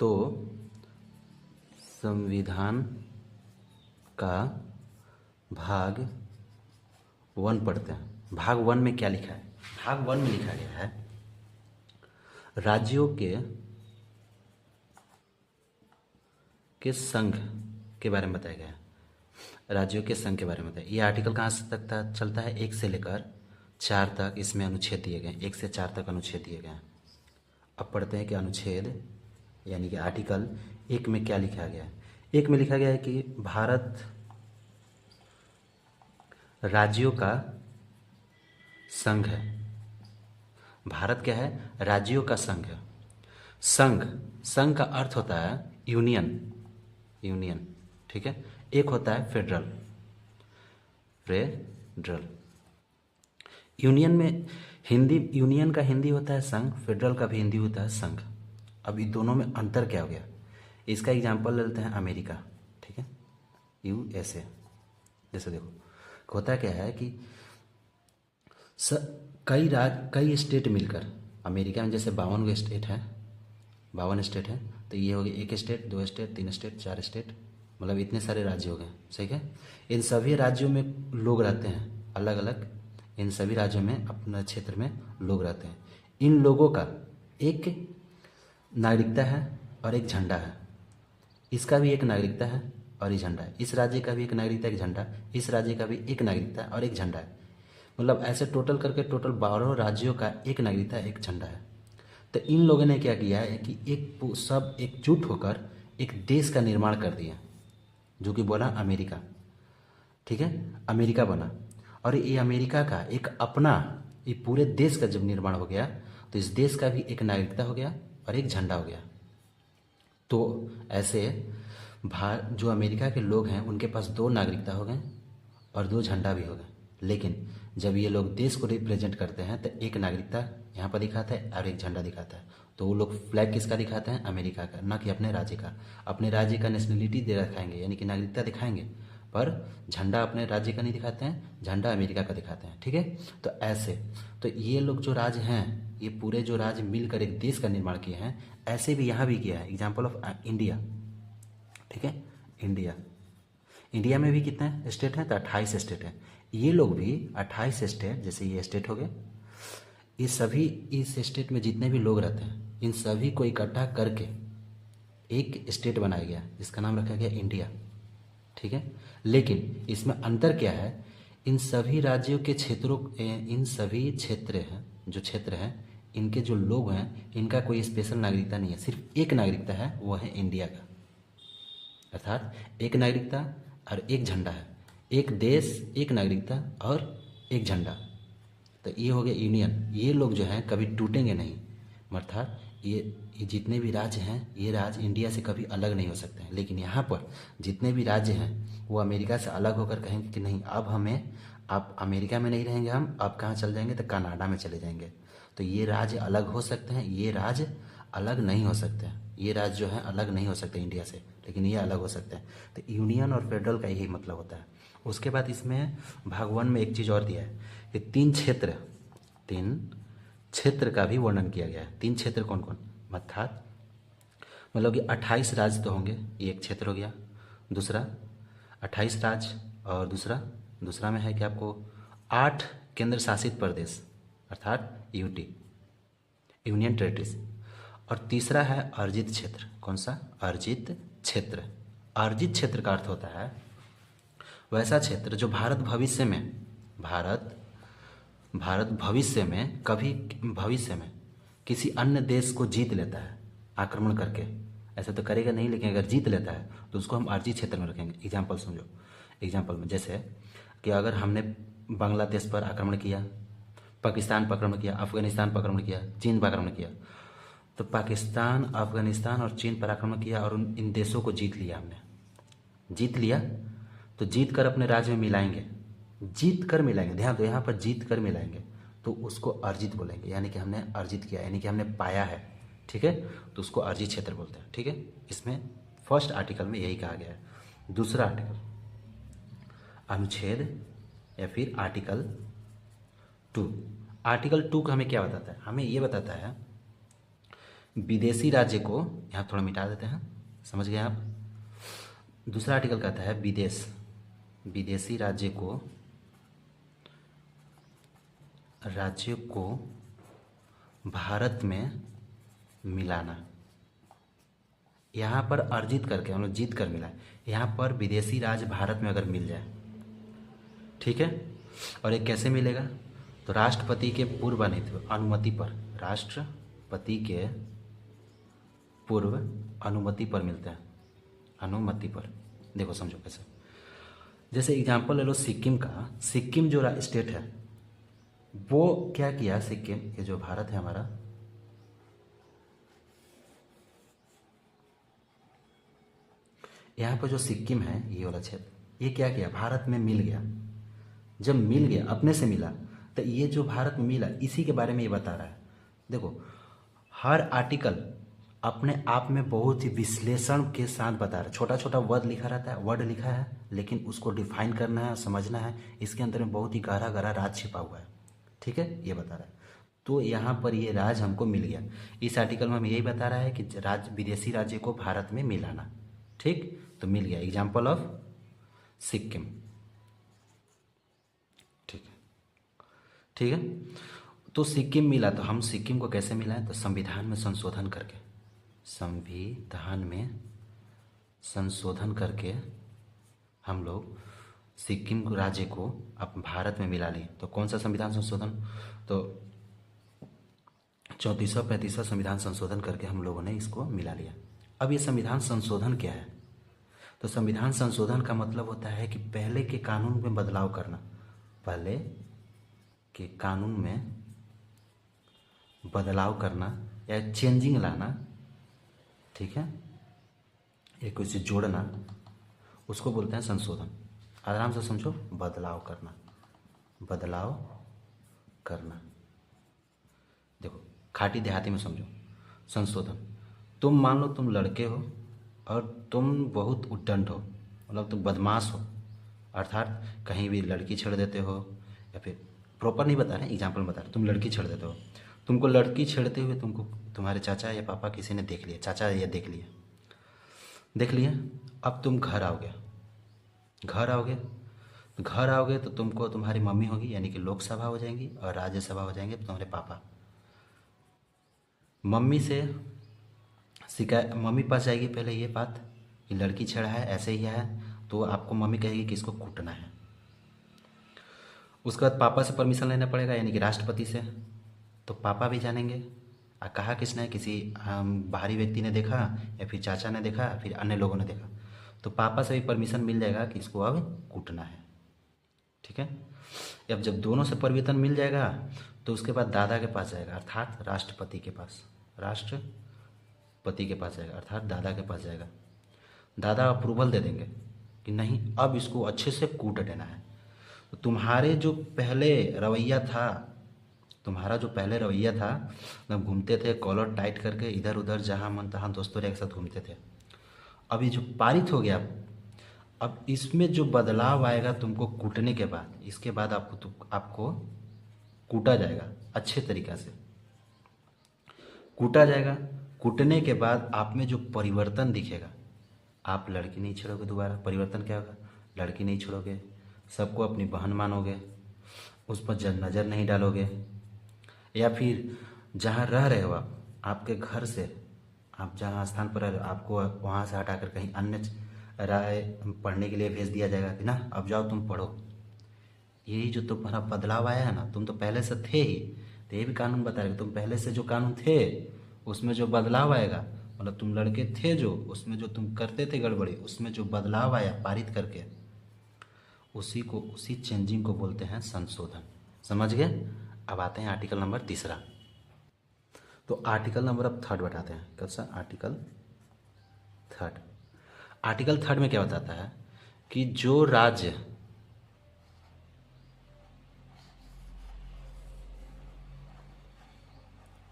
तो संविधान का भाग 1 पढ़ते हैं। भाग 1 में क्या लिखा है? भाग 1 में लिखा गया है राज्यों के संघ के बारे में बताया गया है। राज्यों के संघ के बारे में बताया। ये आर्टिकल कहाँ से तक चलता है? 1 से लेकर 4 तक इसमें अनुच्छेद दिए गए हैं। 1 से 4 तक अनुच्छेद दिए गए हैं। अब पढ़ते हैं कि अनुच्छेद यानी कि आर्टिकल 1 में क्या लिखा गया है। 1 में लिखा गया है कि भारत राज्यों का संघ है। भारत क्या है? राज्यों का संघ है। संघ का अर्थ होता है यूनियन, ठीक है। एक होता है फेडरल। यूनियन में यूनियन का हिंदी होता है संघ, फेडरल का भी हिंदी होता है संघ। अब इन दोनों में अंतर क्या हो गया? इसका एग्जाम्पल ले लेते हैं अमेरिका, ठीक है, USA। जैसे देखो होता क्या है कि कई स्टेट मिलकर, अमेरिका में जैसे 52 स्टेट है, 52 स्टेट है, तो ये हो गया 1 स्टेट, 2 स्टेट, 3 स्टेट, 4 स्टेट, मतलब इतने सारे राज्य हो गए, सही है। इन सभी राज्यों में लोग रहते हैं अलग अलग, इन सभी राज्यों में अपने क्षेत्र में लोग रहते हैं। इन लोगों का एक नागरिकता है और एक झंडा है। इसका भी एक नागरिकता है और एक झंडा है। इस राज्य का भी एक नागरिकता, एक झंडा, इस राज्य का भी एक नागरिकता और एक झंडा है। मतलब ऐसे टोटल करके टोटल 12 राज्यों का एक नागरिकता, एक झंडा है। तो इन लोगों ने क्या किया है कि सब एकजुट होकर एक देश का निर्माण कर दिया, जो कि बोला अमेरिका, ठीक है, अमेरिका बना। और ये अमेरिका का एक अपना, ये पूरे देश का जब निर्माण हो गया तो इस देश का भी एक नागरिकता हो गया और एक झंडा हो गया। तो ऐसे जो अमेरिका के लोग हैं उनके पास 2 नागरिकता हो गए और 2 झंडा भी हो गए। लेकिन जब ये लोग देश को रिप्रेजेंट करते हैं तो एक नागरिकता यहाँ पर दिखाता है और एक झंडा दिखाता है। तो वो लोग फ्लैग किसका दिखाते हैं? अमेरिका का, ना कि अपने राज्य का। अपने राज्य का नेशनलिटी दे रखाएंगे, यानी कि नागरिकता दिखाएंगे, पर झंडा अपने राज्य का नहीं दिखाते हैं, झंडा अमेरिका का दिखाते हैं, ठीक है। तो ऐसे तो ये लोग जो राज्य हैं, ये पूरे जो राज्य मिलकर एक देश का निर्माण किए हैं, ऐसे भी यहाँ भी किया है। एग्जाम्पल ऑफ इंडिया, ठीक है, इंडिया में भी कितने स्टेट हैं? तो 28 स्टेट हैं। ये लोग भी 28 स्टेट, जैसे ये स्टेट हो गए, ये सभी इस स्टेट में जितने भी लोग रहते हैं, इन सभी को इकट्ठा करके एक स्टेट बनाया गया जिसका नाम रखा गया इंडिया, ठीक है। लेकिन इसमें अंतर क्या है? इन सभी राज्यों के क्षेत्रों, इन सभी क्षेत्र हैं, जो क्षेत्र हैं, इनके जो लोग हैं, इनका कोई स्पेशल नागरिकता नहीं है, सिर्फ एक नागरिकता है, वो है इंडिया का। अर्थात एक नागरिकता और एक झंडा है, एक देश, एक नागरिकता और एक झंडा। तो ये हो गया यूनियन। ये लोग जो हैं कभी टूटेंगे नहीं, अर्थात ये जितने भी राज्य हैं, ये राज्य इंडिया से कभी अलग नहीं हो सकते हैं। लेकिन यहाँ पर जितने भी राज्य हैं वो अमेरिका से अलग होकर कहेंगे कि नहीं, अब आप अमेरिका में नहीं रहेंगे, हम अब कहाँ चल जाएंगे? तो कनाडा में चले जाएंगे। तो ये राज्य अलग हो सकते हैं, ये राज्य अलग नहीं हो सकते हैं। ये राज्य जो है अलग नहीं हो सकते इंडिया से, लेकिन ये अलग हो सकते हैं। तो यूनियन और फेडरल का यही मतलब होता है। उसके बाद इसमें भाग 1 में एक चीज़ और दिया है कि 3 क्षेत्र का भी वर्णन किया गया है। 3 क्षेत्र कौन कौन? अर्थात मतलब कि 28 राज्य तो होंगे, ये एक क्षेत्र हो गया। दूसरा 28 राज्य, और दूसरा में है कि आपको 8 केंद्र शासित प्रदेश, अर्थात यूनियन टेरिटरीज। और तीसरा है अर्जित क्षेत्र। कौन सा? अर्जित क्षेत्र। अर्जित क्षेत्र का अर्थ होता है वैसा क्षेत्र जो भारत भविष्य में किसी अन्य देश को जीत लेता है आक्रमण करके। ऐसा तो करेगा नहीं, लेकिन अगर जीत लेता है तो उसको हम अर्जित क्षेत्र में रखेंगे। एग्जाम्पल समझो, एग्जाम्पल में जैसे कि अगर हमने बांग्लादेश पर आक्रमण किया, पाकिस्तान पर आक्रमण किया, अफगानिस्तान पर आक्रमण किया, चीन पर आक्रमण किया, तो पाकिस्तान, अफगानिस्तान और चीन पर आक्रमण किया और इन देशों को जीत लिया हमने। जीत लिया तो जीत कर अपने राज्य में मिलाएंगे, जीत कर मिलाएंगे, ध्यान दो, यहाँ पर जीत कर मिलाएंगे, तो उसको अर्जित बोलेंगे। यानी कि हमने अर्जित किया, यानी कि हमने पाया है, ठीक है, तो उसको अर्जित क्षेत्र बोलते हैं, ठीक है। इसमें फर्स्ट आर्टिकल में यही कहा गया है। दूसरा आर्टिकल, अनुच्छेद या फिर आर्टिकल 2। आर्टिकल 2 का हमें क्या बताता है? हमें ये बताता है विदेशी राज्य को यहाँ थोड़ा मिटा देते हैं, समझ गए आप। दूसरा आर्टिकल कहता है विदेशी राज्य को भारत में मिलाना। यहाँ पर अर्जित करके मतलब जीत कर मिला है, यहाँ पर विदेशी राज्य भारत में अगर मिल जाए, ठीक है। और ये कैसे मिलेगा, तो राष्ट्रपति के पूर्व अनुमति पर, राष्ट्रपति के पूर्व अनुमति पर मिलता है, अनुमति पर। देखो समझो कैसे, जैसे एग्जांपल ले लो सिक्किम का। सिक्किम जो स्टेट है वो क्या किया, सिक्किम ये जो भारत है हमारा, यहाँ पर जो सिक्किम है ये वाला क्षेत्र, ये क्या किया, भारत में मिल गया। जब मिल गया, अपने से मिला, तो ये जो भारत में मिला इसी के बारे में ये बता रहा है। देखो हर आर्टिकल अपने आप में बहुत ही विश्लेषण के साथ बता रहा है। छोटा छोटा वर्ड लिखा रहता है, वर्ड लिखा है, लेकिन उसको डिफाइन करना है, समझना है। इसके अंदर में बहुत ही गहरा गहरा राज छिपा हुआ है, ठीक है, ये बता रहा है। तो यहाँ पर ये राज हमको मिल गया। इस आर्टिकल में हम यही बता रहा है कि विदेशी राज्य को भारत में मिलाना, ठीक, तो मिल गया। एग्जाम्पल ऑफ सिक्किम, ठीक है, ठीक है। तो सिक्किम मिला, तो हम सिक्किम को कैसे मिलाएं, तो संविधान में संशोधन करके, संविधान में संशोधन करके हम लोग सिक्किम राज्य को अब भारत में मिला लिए। तो कौन सा संविधान संशोधन, तो 34वां संविधान संशोधन करके हम लोगों ने इसको मिला लिया। अब ये संविधान संशोधन क्या है, तो संविधान संशोधन का मतलब होता है कि पहले के कानून में बदलाव करना, पहले के कानून में बदलाव करना या चेंजिंग लाना, ठीक है, या कुछ जोड़ना, उसको बोलते हैं संशोधन। आराम से समझो, बदलाव करना, बदलाव करना। देखो खाटी देहाती में समझो, संशोधन। तुम मान लो तुम लड़के हो और तुम बहुत उद्दंड हो, मतलब तुम बदमाश हो, अर्थात कहीं भी लड़की छेड़ देते हो, या फिर प्रॉपर नहीं बता रहे, एग्जाम्पल बता रहे, तुम लड़की छेड़ देते हो, तुमको लड़की छेड़ते हुए तुमको तुम्हारे चाचा या पापा किसी ने देख लिया, चाचा या देख लिया। अब तुम घर आओगे, तो तुमको तुम्हारी मम्मी होगी, यानी कि लोकसभा हो जाएंगी, और राज्यसभा हो जाएंगे तुम्हारे पापा। मम्मी से शिकायत, मम्मी पास जाएगी पहले ये बात कि लड़की छेड़ा है, ऐसे ही है, तो आपको मम्मी कहेगी कि इसको कूटना है। उसके बाद पापा से परमिशन लेना पड़ेगा, यानी कि राष्ट्रपति से। तो पापा भी जानेंगे, कहा किसने, किसी बाहरी व्यक्ति ने देखा, या फिर चाचा ने देखा, फिर अन्य लोगों ने देखा, तो पापा से भी परमिशन मिल जाएगा कि इसको अब कूटना है, ठीक है। अब जब दोनों से परमिशन मिल जाएगा तो उसके बाद दादा के पास जाएगा, अर्थात राष्ट्रपति के पास, राष्ट्रपति के पास जाएगा, अर्थात दादा के पास जाएगा। दादा अप्रूवल दे देंगे कि नहीं, अब इसको अच्छे से कूट देना है। तो तुम्हारा जो पहले रवैया था, मतलब घूमते थे कॉलर टाइट करके इधर उधर जहाँ मन तहाँ दोस्तों के साथ घूमते थे, अभी जो पारित हो गया, अब इसमें जो बदलाव आएगा तुमको कूटने के बाद, इसके बाद आपको कूटा जाएगा, अच्छे तरीक़ा से कूटा जाएगा। कूटने के बाद आप में जो परिवर्तन दिखेगा, आप लड़की नहीं छेड़ोगे दोबारा, परिवर्तन क्या होगा, लड़की नहीं छेड़ोगे, सबको अपनी बहन मानोगे, उस पर नज़र नहीं डालोगे, या फिर जहाँ रह रहे हो आपके घर से, आप जहाँ स्थान पर रह रहे हो, आपको वहाँ से हटाकर कहीं अन्य राय पढ़ने के लिए भेज दिया जाएगा कि ना अब जाओ तुम पढ़ो। यही जो तुम्हारा बदलाव आया है ना, तुम तो पहले से थे ही, तो ये भी कानून बता रहे तुम पहले से जो कानून थे उसमें जो बदलाव आएगा, मतलब तुम लड़के थे जो, उसमें जो तुम करते थे गड़बड़ी, उसमें जो बदलाव आया पारित करके, उसी चेंजिंग को बोलते हैं संशोधन। समझ गए। अब आते हैं आर्टिकल नंबर 3। तो आर्टिकल नंबर अब 3 बताते हैं। कैसा आर्टिकल 3? आर्टिकल 3 में क्या बताता है कि जो राज्य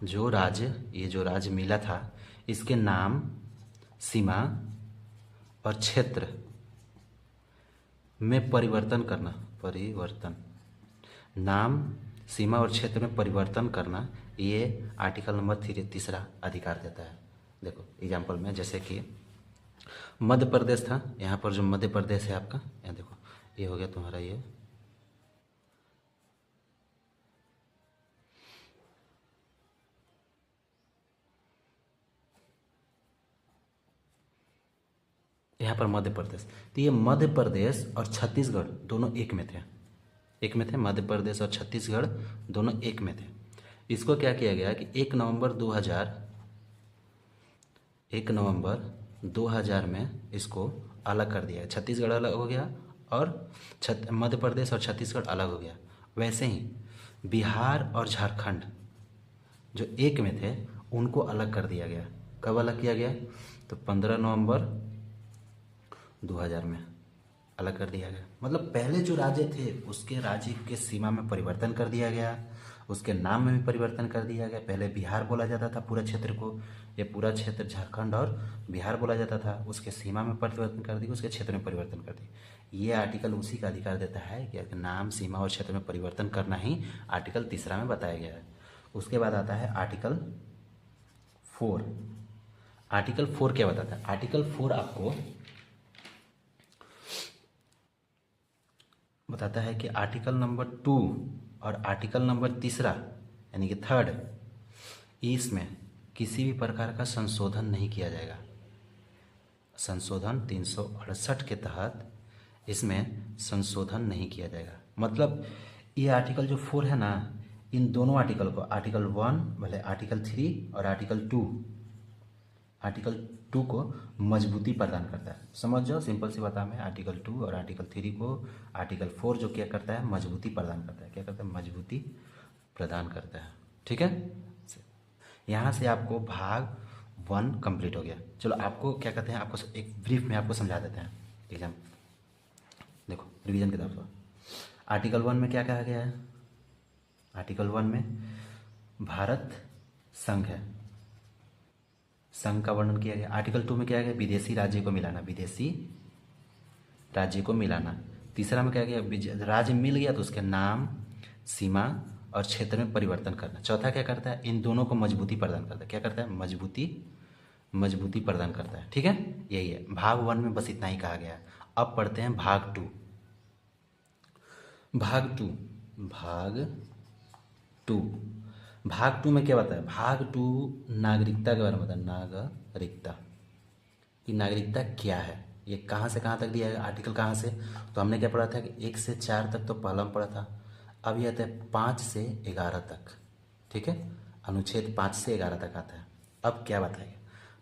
ये जो राज्य मिला था, इसके नाम, सीमा और क्षेत्र में परिवर्तन करना, नाम, सीमा और क्षेत्र में परिवर्तन करना, ये आर्टिकल नंबर तीसरा अधिकार देता है। देखो एग्जाम्पल में जैसे कि मध्य प्रदेश था, यहाँ पर जो मध्य प्रदेश है आपका, यहाँ देखो ये हो गया तुम्हारा ये यहाँ पर मध्य प्रदेश, तो ये मध्य प्रदेश और छत्तीसगढ़ दोनों एक में थे, एक में थे। मध्य प्रदेश और छत्तीसगढ़ दोनों एक में थे। इसको क्या किया गया कि 1 नवंबर 2000 में इसको अलग कर दिया। छत्तीसगढ़ अलग हो गया और मध्य प्रदेश और छत्तीसगढ़ अलग हो गया। वैसे ही बिहार और झारखंड जो एक में थे उनको अलग कर दिया गया। कब अलग किया गया? तो 15 नवंबर 2000 में अलग कर दिया गया। मतलब पहले जो राज्य थे उसके राज्य के सीमा में परिवर्तन कर दिया गया, उसके नाम में भी परिवर्तन कर दिया गया। पहले बिहार बोला जाता था पूरा क्षेत्र को, ये पूरा क्षेत्र झारखंड और बिहार बोला जाता था, उसके सीमा में परिवर्तन कर दिया, उसके क्षेत्र में परिवर्तन कर दिया। ये आर्टिकल उसी का अधिकार देता है कि नाम, सीमा और क्षेत्र में परिवर्तन करना ही आर्टिकल तीसरा में बताया गया है। उसके बाद आता है आर्टिकल 4। आर्टिकल 4 क्या बताता है? आर्टिकल 4 आपको बताता है कि आर्टिकल नंबर 2 और आर्टिकल नंबर तीसरा यानी कि थर्ड, इसमें किसी भी प्रकार का संशोधन नहीं किया जाएगा। संशोधन 368 के तहत इसमें संशोधन नहीं किया जाएगा। मतलब ये आर्टिकल जो 4 है ना, इन दोनों आर्टिकल को, आर्टिकल 1 भले आर्टिकल 3 और आर्टिकल 2 को मजबूती प्रदान करता है। समझ जाओ, सिंपल सी बात में आर्टिकल 2 और आर्टिकल 3 को आर्टिकल 4 जो क्या करता है? मजबूती प्रदान करता है। क्या करता है? मजबूती प्रदान करता है। ठीक है, यहाँ से आपको भाग 1 कंप्लीट हो गया। चलो आपको क्या कहते हैं, आपको एक ब्रीफ में आपको समझा देते हैं एग्जाम। देखो रिवीजन की तरफ से आर्टिकल 1 में क्या कहा गया है? आर्टिकल 1 में भारत संघ है, संघ का वर्णन किया गया। आर्टिकल 2 में क्या गया? विदेशी राज्य को मिलाना, विदेशी राज्य को मिलाना। तीसरा में क्या गया? राज्य मिल गया तो उसके नाम, सीमा और क्षेत्र में परिवर्तन करना। चौथा क्या करता है? इन दोनों को मजबूती प्रदान करता है। क्या करता है? मजबूती प्रदान करता है। ठीक है, यही है। भाग 1 में बस इतना ही कहा गया है। अब पढ़ते हैं भाग 2। भाग 2 में क्या बताया? भाग 2 नागरिकता के बारे में बताया। नागरिकता, कि नागरिकता क्या है, ये कहाँ से कहाँ तक दिया है, आर्टिकल कहाँ से। तो हमने क्या पढ़ा था कि 1 से 4 तक तो पहला में पढ़ा था। अब ये आता है 5 से 11 तक। ठीक है, अनुच्छेद 5 से 11 तक आता है। अब क्या बताइए,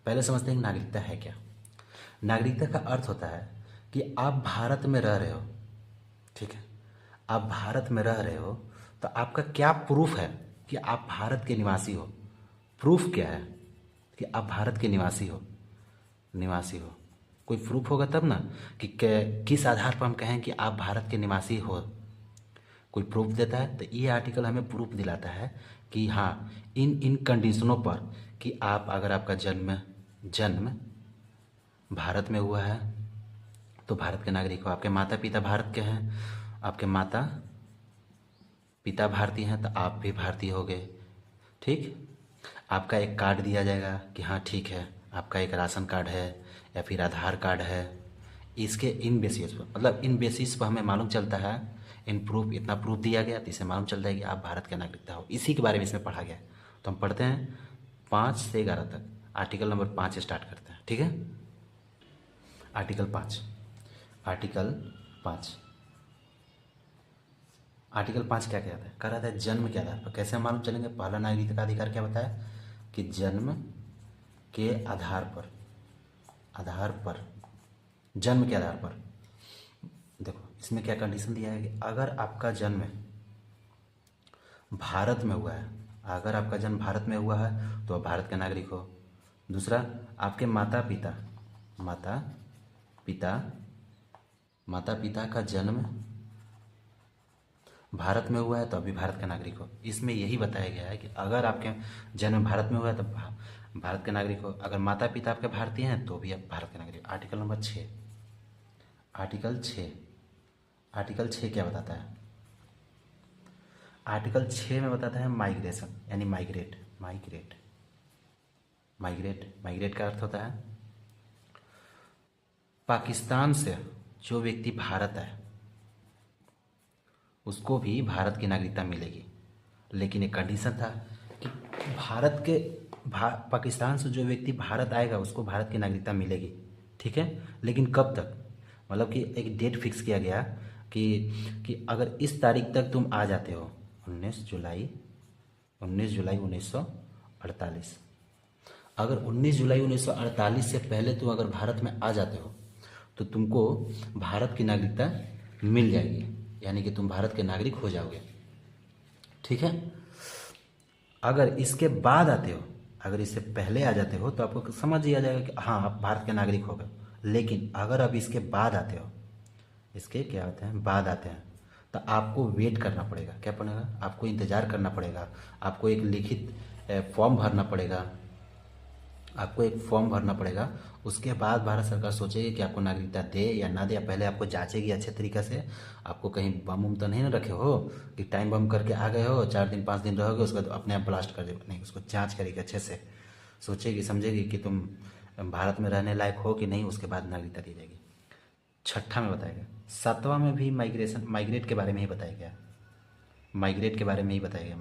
पहले समझते हैं नागरिकता है क्या। नागरिकता का अर्थ होता है कि आप भारत में रह रहे हो। ठीक है, आप भारत में रह रहे हो तो आपका क्या प्रूफ है कि आप भारत के निवासी हो? प्रूफ क्या है कि आप भारत के निवासी हो? कोई प्रूफ होगा तब ना कि किस आधार पर हम कहें कि आप भारत के निवासी हो। कोई प्रूफ देता है, तो ये आर्टिकल हमें प्रूफ दिलाता है कि हाँ, इन कंडीशनों पर कि आप, अगर आपका जन्म भारत में हुआ है तो भारत के नागरिक हो। आपके माता पिता भारत के हैं, आपके माता पिता भारतीय हैं तो आप भी भारतीय हो गए। ठीक, आपका एक कार्ड दिया जाएगा कि हाँ ठीक है, आपका एक राशन कार्ड है या फिर आधार कार्ड है। इसके इन बेसिस पर, मतलब इन बेसिस पर हमें मालूम चलता है, इतना प्रूफ दिया गया तो इससे मालूम चलता है कि आप भारत के नागरिकता हो। इसी के बारे में इसमें पढ़ा गया है। तो हम पढ़ते हैं 5 से 11 तक। आर्टिकल नंबर 5 स्टार्ट करते हैं। ठीक है, आर्टिकल 5 क्या कहता है? कह रहा था जन्म के आधार पर। कैसे हम मालूम चलेंगे? पहला नागरिकता का अधिकार क्या बताया कि जन्म के आधार पर, जन्म के आधार पर। देखो इसमें क्या कंडीशन दिया है कि अगर आपका जन्म भारत में हुआ है, तो आप भारत के नागरिक हो। दूसरा, आपके माता पिता का जन्म भारत में हुआ है तो अभी भारत का नागरिक हो। इसमें यही बताया गया है कि अगर आपके जन्म भारत में हुआ है तो भारत के नागरिक हो। अगर माता पिता आपके भारतीय हैं तो भी आप भारत के नागरिक। आर्टिकल नंबर 6, आर्टिकल 6 क्या बताता है? आर्टिकल 6 में बताता है माइग्रेशन, यानी माइग्रेट। माइग्रेट माइग्रेट माइग्रेट का अर्थ होता है पाकिस्तान से जो व्यक्ति भारत आए उसको भी भारत की नागरिकता मिलेगी, लेकिन एक कंडीशन था कि भारत के पाकिस्तान से जो व्यक्ति भारत आएगा उसको भारत की नागरिकता मिलेगी, ठीक है। लेकिन कब तक, मतलब कि एक डेट फिक्स किया गया कि अगर इस तारीख तक तुम आ जाते हो, 19 जुलाई 1948, अगर 19 जुलाई 1948 से पहले तुम अगर भारत में आ जाते हो तो तुमको भारत की नागरिकता मिल जाएगी, यानी कि तुम भारत के नागरिक हो जाओगे, ठीक है। अगर इसके बाद आते हो, अगर इससे पहले आ जाते हो तो आपको समझ ही आ जाएगा कि हाँ आप भारत के नागरिक हो गए। लेकिन अगर अब इसके बाद आते हो, इसके क्या होते हैं, बाद आते हैं, तो आपको वेट करना पड़ेगा। क्या पड़ेगा, आपको इंतज़ार करना पड़ेगा, आपको एक लिखित फॉर्म भरना पड़ेगा, आपको एक फॉर्म भरना पड़ेगा। उसके बाद भारत सरकार सोचेगी कि आपको नागरिकता दे या ना दे, या पहले आपको जांचेगी अच्छे तरीके से, आपको कहीं बम उम तो नहीं ना रखे हो कि टाइम बम करके आ गए हो, 4 दिन 5 दिन रहोगे उसके बाद अपने आप ब्लास्ट कर दे, नहीं, उसको जांच करेगी अच्छे से, सोचेगी समझेगी कि तुम भारत में रहने लायक हो कि नहीं, उसके बाद नागरिकता दी जाएगी। छठा में बताया गया, सातवां में भी माइग्रेट के बारे में ही बताया गया, माइग्रेट के बारे में ही बताया गया,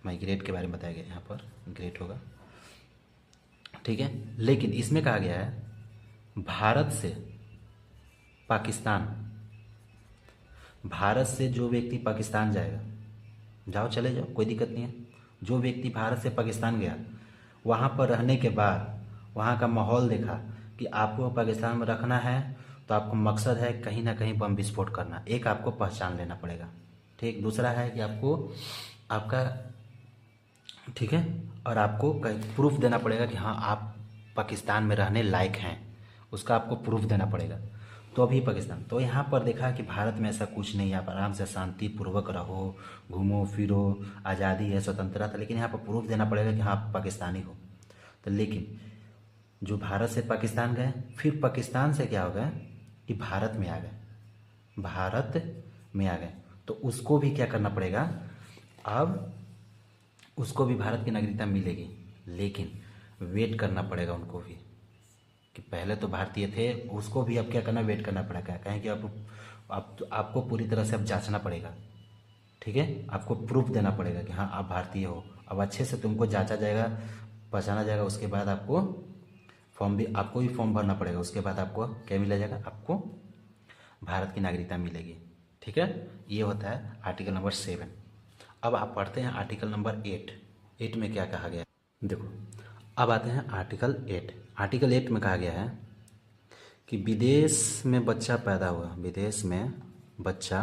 माइग्रेट के बारे में बताया गया, यहाँ पर ग्रेट होगा, ठीक है। लेकिन इसमें कहा गया है भारत से पाकिस्तान, भारत से जो व्यक्ति पाकिस्तान जाएगा, जाओ चले जाओ कोई दिक्कत नहीं है, जो व्यक्ति भारत से पाकिस्तान गया, वहाँ पर रहने के बाद वहाँ का माहौल देखा कि आपको पाकिस्तान में रखना है तो आपको मकसद है कहीं ना कहीं बम विस्फोट करना, एक आपको पहचान लेना पड़ेगा, ठीक। दूसरा है कि आपको आपका, ठीक है, और आपको प्रूफ देना पड़ेगा कि हाँ आप पाकिस्तान में रहने लायक हैं, उसका आपको प्रूफ देना पड़ेगा, तो अभी पाकिस्तान। तो यहाँ पर देखा कि भारत में ऐसा कुछ नहीं है, आप आराम से शांतिपूर्वक रहो, घूमो फिरो, आज़ादी है, स्वतंत्रता था, लेकिन यहाँ पर प्रूफ देना पड़ेगा कि हाँ आप पाकिस्तानी हो। तो लेकिन जो भारत से पाकिस्तान गए, फिर पाकिस्तान से क्या हो गए कि भारत में आ गए, भारत में आ गए, तो उसको भी क्या करना पड़ेगा, अब उसको भी भारत की नागरिकता मिलेगी, लेकिन वेट करना पड़ेगा उनको भी, कि पहले तो भारतीय थे, उसको भी अब क्या करना, वेट करना पड़ेगा, कहें कि अब आपको पूरी तरह से अब जांचना पड़ेगा, ठीक है, आपको प्रूफ देना पड़ेगा कि हाँ आप भारतीय हो, अब अच्छे से तुमको जांचा जाएगा, पहचाना जाएगा, उसके बाद आपको आपको भी फॉर्म भरना पड़ेगा, उसके बाद आपको क्या मिला जाएगा, आपको भारत की नागरिकता मिलेगी, ठीक है। ये होता है आर्टिकल नंबर 7। अब आप पढ़ते हैं आर्टिकल नंबर 8 में क्या कहा गया है। देखो अब आते हैं आर्टिकल 8। आर्टिकल 8 में कहा गया है कि विदेश में बच्चा पैदा हुआ, विदेश में बच्चा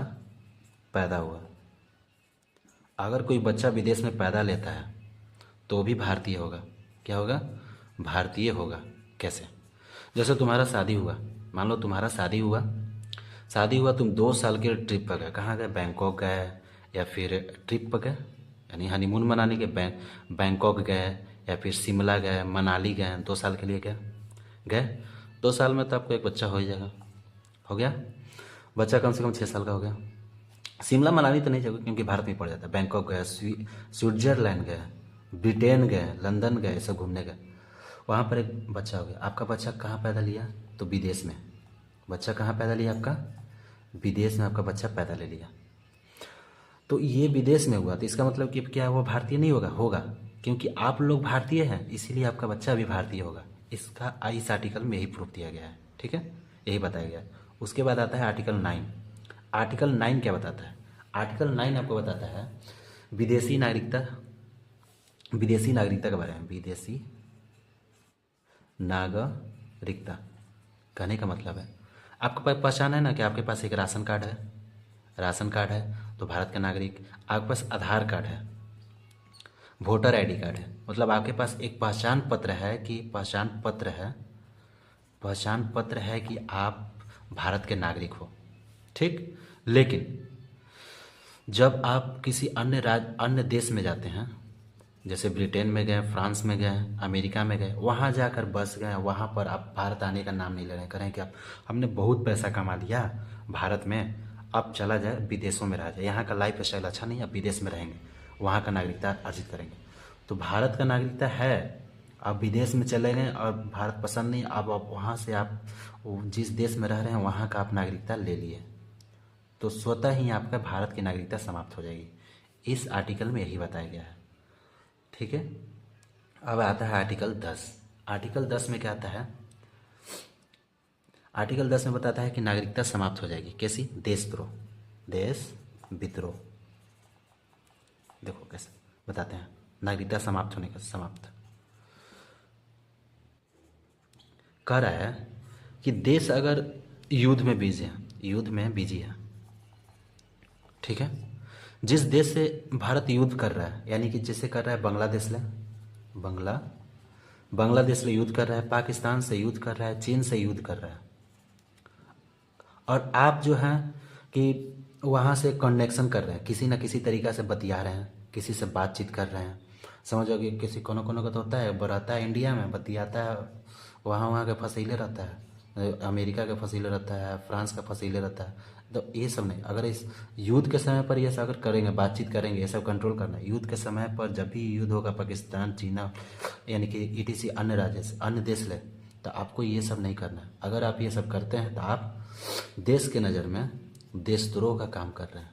पैदा हुआ, अगर कोई बच्चा विदेश में पैदा लेता है तो भी भारतीय होगा। क्या होगा, भारतीय होगा। कैसे, जैसे तुम्हारा शादी हुआ, मान लो तुम्हारा शादी हुआ, तुम 2 साल के ट्रिप पर गए, कहाँ गए, बैंकॉक गए, या फिर ट्रिप पर गए यानी हनीमून मनाने के बैंकॉक गए, या फिर शिमला गए, मनाली गए, 2 साल के लिए गए 2 साल में तो आपको एक बच्चा हो ही जाएगा, हो गया बच्चा, कम से कम 6 साल का हो गया। शिमला मनाली तो नहीं जाएगा क्योंकि भारत में पड़ जाता है, बैंकॉक गए, स्विट्जरलैंड गए, ब्रिटेन गए, लंदन गए, सब घूमने गए, वहाँ पर एक बच्चा हो गया। आपका बच्चा कहाँ पैदा लिया, तो विदेश में। बच्चा कहाँ पैदा लिया, आपका विदेश में आपका बच्चा पैदा ले लिया, तो ये विदेश में हुआ, तो इसका मतलब कि क्या वो भारतीय नहीं होगा, होगा, क्योंकि आप लोग भारतीय हैं इसीलिए आपका बच्चा भी भारतीय होगा। इसका इस आर्टिकल में यही प्रूफ दिया गया है, ठीक है, यही बताया गया है। उसके बाद आता है आर्टिकल 9। आर्टिकल 9 क्या बताता है, आर्टिकल 9 आपको बताता है विदेशी नागरिकता के बारे में। विदेशी नागरिकता कहने का मतलब है आपके पास पहचान है ना, कि आपके पास एक राशन कार्ड है तो भारत का नागरिक, आपके पास आधार कार्ड है, वोटर आईडी कार्ड है, मतलब आपके पास एक पहचान पत्र है कि आप भारत के नागरिक हो, ठीक। लेकिन जब आप किसी अन्य देश में जाते हैं, जैसे ब्रिटेन में गए, फ्रांस में गए, अमेरिका में गए, वहाँ जाकर बस गए, वहाँ पर आप भारत आने का नाम नहीं ले रहे, करें कि आप हमने बहुत पैसा कमा लिया भारत में, अब चला जाए विदेशों में रहा जाए, यहाँ का लाइफ स्टाइल अच्छा नहीं, अब विदेश में रहेंगे, वहाँ का नागरिकता अर्जित करेंगे। तो भारत का नागरिकता है, आप विदेश में चले गए और भारत पसंद नहीं, अब आप वहाँ से आप जिस देश में रह रहे हैं वहाँ का आप नागरिकता ले लिए, तो स्वतः ही आपका भारत की नागरिकता समाप्त हो जाएगी। इस आर्टिकल में यही बताया गया है। ठीक है, अब आता है आर्टिकल 10। आर्टिकल 10 में क्या आता है? आर्टिकल 10 में बताता है कि नागरिकता समाप्त हो जाएगी। कैसी? देशद्रोह, देश विद्रोह। देखो कैसे बताते हैं नागरिकता समाप्त होने का। समाप्त कह रहा है कि देश अगर युद्ध में बिजी है, युद्ध में बिजी है, ठीक है, जिस देश से भारत युद्ध कर रहा है, यानी कि जैसे कर रहा है बांग्लादेश ले, बांग्लादेश ले युद्ध कर रहा है, पाकिस्तान से युद्ध कर रहा है, चीन से युद्ध कर रहा है, और आप जो है कि वहाँ से कनेक्शन कर रहे हैं, किसी न किसी तरीक़ा से बतिया रहे हैं, किसी से बातचीत कर रहे हैं, समझोगे। किसी कोनो कोनो का तो होता है, रहता है इंडिया में, बतियाता है, वहाँ के फसीले रहता है, अमेरिका का फसीले रहता है, फ्रांस का फसीले रहता है। तो ये सब नहीं, अगर इस युद्ध के समय पर ये सब अगर करेंगे, बातचीत करेंगे, ये सब कंट्रोल करना है। युद्ध के समय पर जब भी युद्ध होगा पाकिस्तान, चीना, यानी कि ईटीसी अन्य राज्य से, अन्य देश ले, तो आपको ये सब नहीं करना है। अगर आप ये सब करते हैं तो आप देश के नज़र में देशद्रोह का काम कर रहे हैं।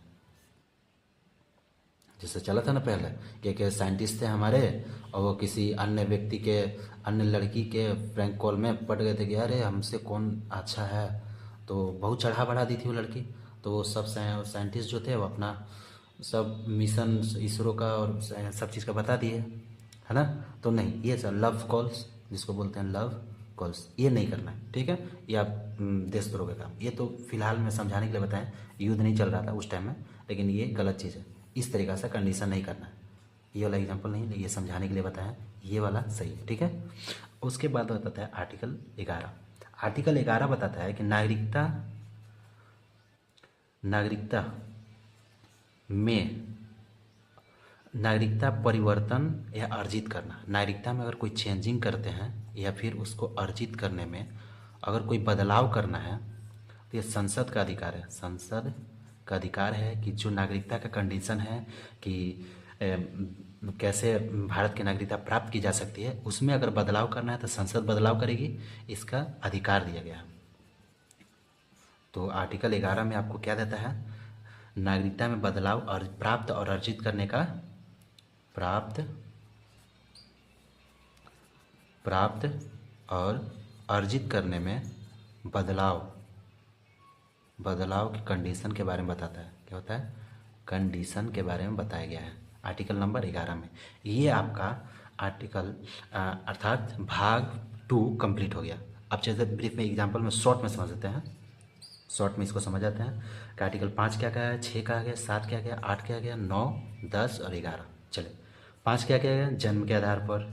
जैसे चला था ना पहले कि एक साइंटिस्ट थे हमारे, और वो किसी अन्य व्यक्ति के, अन्य लड़की के प्रैंक कॉल में पड़ गए थे कि अरे हमसे कौन अच्छा है, तो बहुत चढ़ा बढ़ा दी थी वो लड़की। तो वो सब साइंटिस्ट जो थे वो अपना सब मिशन इसरो का और सब चीज़ का बता दिए, है ना। तो नहीं, ये सब लव कॉल्स जिसको बोलते हैं लव कॉल्स, ये नहीं करना है, ठीक है। ये आप देशद्रोह का काम, ये तो फिलहाल मैं समझाने के लिए बताएं, युद्ध नहीं चल रहा था उस टाइम में, लेकिन ये गलत चीज़ है। इस तरीक़ा से कंडीशन नहीं करना है। ये वाला एग्जाम्पल नहीं, ये समझाने के लिए बताया, ये वाला सही है, ठीक है। उसके बाद बताता है आर्टिकल 11। आर्टिकल 11 बताता है कि नागरिकता में नागरिकता परिवर्तन या अर्जित करना। नागरिकता में अगर कोई चेंजिंग करते हैं या फिर उसको अर्जित करने में अगर कोई बदलाव करना है तो ये संसद का अधिकार है। संसद का अधिकार है कि जो नागरिकता का कंडीशन है कि कैसे भारत की नागरिकता प्राप्त की जा सकती है, उसमें अगर बदलाव करना है तो संसद बदलाव करेगी, इसका अधिकार दिया गया है। तो आर्टिकल 11 में आपको क्या देता है? नागरिकता में बदलाव और प्राप्त और अर्जित करने का, प्राप्त और अर्जित करने में बदलाव की कंडीशन के बारे में बताता है। क्या होता है? कंडीशन के बारे में बताया गया है आर्टिकल नंबर 11 में। ये आपका आर्टिकल अर्थात भाग 2 कंप्लीट हो गया। अब जैसे ब्रीफ में एग्जांपल में शॉर्ट में समझ लेते हैं, शॉर्ट में इसको समझ जाते हैं कि आर्टिकल 5 क्या क्या है, 6 क्या गया, 7 क्या गया, 8 क्या गया, 9, 10 और 11। चले 5 क्या क्या गया? जन्म के आधार पर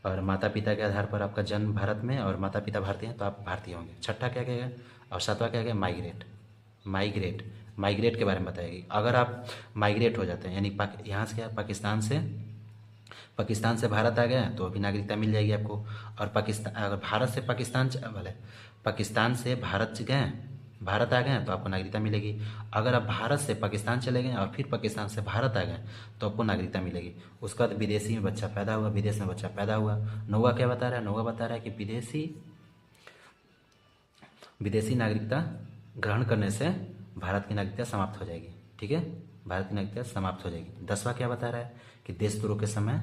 और माता पिता के आधार पर आपका जन्म भारत में और माता पिता भारतीय हैं तो आप भारतीय होंगे। छठा क्या क्या गया? और 7वां क्या गया? माइग्रेट के बारे में बताएगी। अगर आप माइग्रेट हो जाते हैं, यानी यहाँ से क्या, पाकिस्तान से भारत आ गए हैं तो अभी नागरिकता मिल जाएगी आपको। और अगर भारत से पाकिस्तान से भारत गए, भारत आ गए हैं तो आपको नागरिकता मिलेगी। अगर आप भारत से पाकिस्तान चले गए और फिर पाकिस्तान से भारत आ गए तो आपको नागरिकता मिलेगी। उसके बाद विदेशी में बच्चा पैदा हुआ, विदेश में बच्चा पैदा हुआ। नौवा क्या बता रहा है? नौवा बता रहा है कि विदेशी नागरिकता ग्रहण करने से भारत की नागरिकता समाप्त हो जाएगी, ठीक है, भारत की नागरिकता समाप्त हो जाएगी। 10वां क्या बता रहा है कि देशद्रोह के समय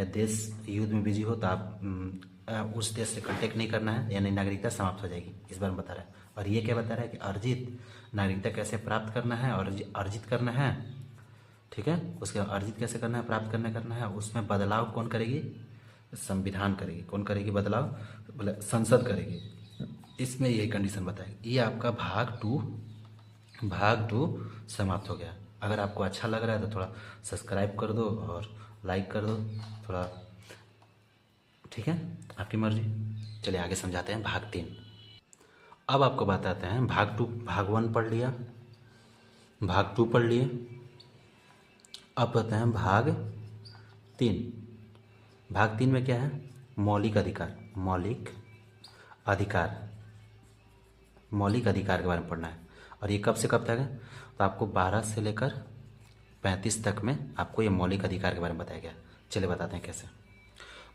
देश युद्ध में बिजी हो तो आप उस देश से कांटेक्ट नहीं करना है, यानी नागरिकता समाप्त हो जाएगी, इस बारे में बता रहा है। और ये क्या बता रहा है कि अर्जित नागरिकता कैसे प्राप्त करना है और अर्जित करना है, ठीक है। उसके अर्जित कैसे करना है, प्राप्त करना है, उसमें बदलाव कौन करेगी? संविधान करेगी। कौन करेगी बदलाव? बोले संसद करेगी। इसमें यही कंडीशन बताएगी। ये आपका भाग 2 समाप्त हो गया। अगर आपको अच्छा लग रहा है तो थोड़ा सब्सक्राइब कर दो और लाइक कर दो थोड़ा, ठीक है, आपकी मर्जी। चलिए आगे समझाते हैं भाग 3। अब आपको बताते हैं भाग 2। भाग 1 पढ़ लिया, भाग 2 पढ़ लिए, अब बताते हैं भाग 3। भाग 3 में क्या है? मौलिक अधिकार के बारे में पढ़ना है। और ये कब से कब तक है? तो आपको 12 से लेकर 35 तक में आपको ये मौलिक अधिकार के बारे में बताया गया। चलिए बताते हैं कैसे।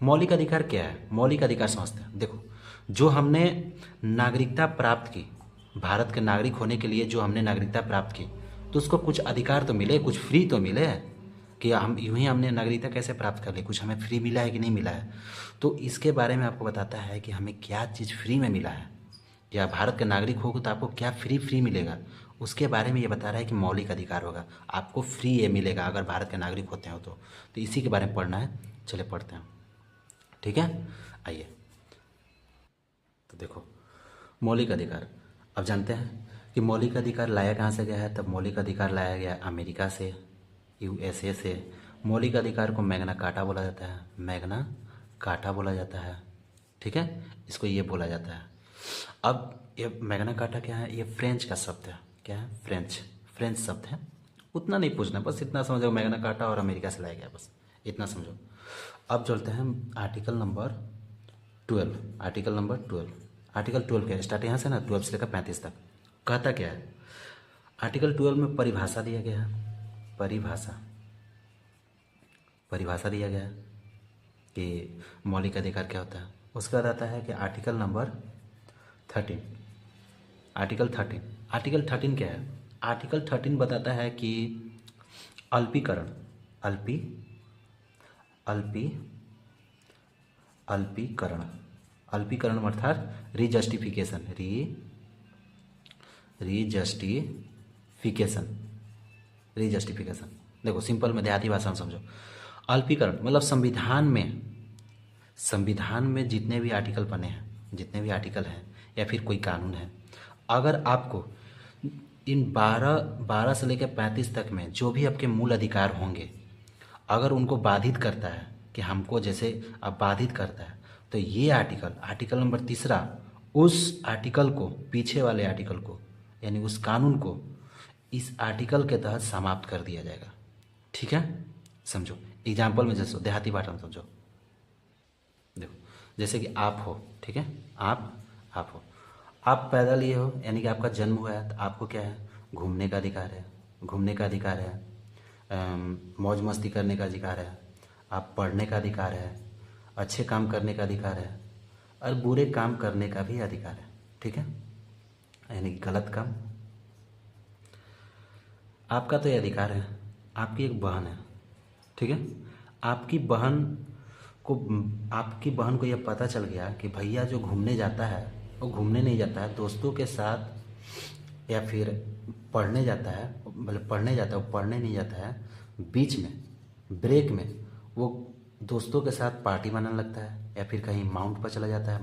मौलिक अधिकार क्या है? मौलिक अधिकार समझते हैं। देखो, जो हमने नागरिकता प्राप्त की, भारत के नागरिक होने के लिए जो हमने नागरिकता प्राप्त की, तो उसको कुछ अधिकार तो मिले, कुछ फ्री तो मिले, कि हम यूं ही हमने नागरिकता कैसे प्राप्त कर ली, कुछ हमें फ्री मिला है कि नहीं मिला है। तो इसके बारे में आपको बताता है कि हमें क्या चीज़ फ्री में मिला है, या भारत के नागरिक होगा तो आपको क्या फ्री मिलेगा, उसके बारे में ये बता रहा है कि मौलिक अधिकार होगा, आपको फ्री ये मिलेगा अगर भारत के नागरिक होते हो तो इसी के बारे में पढ़ना है। चलिए पढ़ते हैं, ठीक है। आइए, तो देखो मौलिक अधिकार, अब जानते हैं कि मौलिक अधिकार लाया कहाँ से गया है। तब मौलिक अधिकार लाया गया अमेरिका से, यूएसए से। मौलिक अधिकार को मैग्ना कार्टा बोला जाता है, मैग्ना कार्टा बोला जाता है, ठीक है, इसको ये बोला जाता है। अब ये मैग्ना कार्टा क्या है? ये फ्रेंच का शब्द है। क्या है? फ्रेंच शब्द है। उतना नहीं पूछना, बस इतना समझो, मैग्ना कार्टा और अमेरिका से लाया गया, बस इतना समझो। अब चलते हैं article number 12। Article number 12, article 12 क्या है? स्टार्ट यहाँ से ना, 12 से लेकर 35 तक कहता क्या है? आर्टिकल 12 में परिभाषा दिया गया है, परिभाषा दिया गया है कि मौलिक अधिकार क्या होता है। उसके बाद आता है कि आर्टिकल नंबर 13, आर्टिकल 13 क्या है? आर्टिकल 13 बताता है कि अल्पीकरण, अल्पीकरण अर्थात रीजस्टिफिकेशन, रीजस्टिफिकेशन। देखो सिंपल में देहाती भाषा में समझो। अल्पीकरण मतलब संविधान में जितने भी आर्टिकल बने हैं, जितने भी आर्टिकल हैं या फिर कोई कानून है, अगर आपको इन 12 से लेकर 35 तक में जो भी आपके मूल अधिकार होंगे, अगर उनको बाधित करता है, कि हमको जैसे अब बाधित करता है, तो ये आर्टिकल नंबर 3 उस आर्टिकल को, पीछे वाले आर्टिकल को, यानी उस कानून को इस आर्टिकल के तहत समाप्त कर दिया जाएगा। ठीक है, समझो एग्जाम्पल में, जैसे देहाती भाषा में समझो। देखो जैसे कि आप हो, ठीक है, आप हो, आप पैदा लिए हो, यानी कि आपका जन्म हुआ है, तो आपको क्या है? घूमने का अधिकार है, मौज मस्ती करने का अधिकार है, आप पढ़ने का अधिकार है, अच्छे काम करने का अधिकार है, और बुरे काम करने का भी अधिकार है। ठीक है, यानी कि गलत काम, आपका तो ये अधिकार है। आपकी एक बहन है, ठीक है, आपकी बहन को यह पता चल गया कि भैया जो घूमने जाता है वो घूमने नहीं जाता है, दोस्तों के साथ या फिर पढ़ने जाता है, मतलब वो पढ़ने नहीं जाता है, बीच में ब्रेक में वो दोस्तों के साथ पार्टी बनाने लगता है, या फिर कहीं माउंट पर चला जाता है,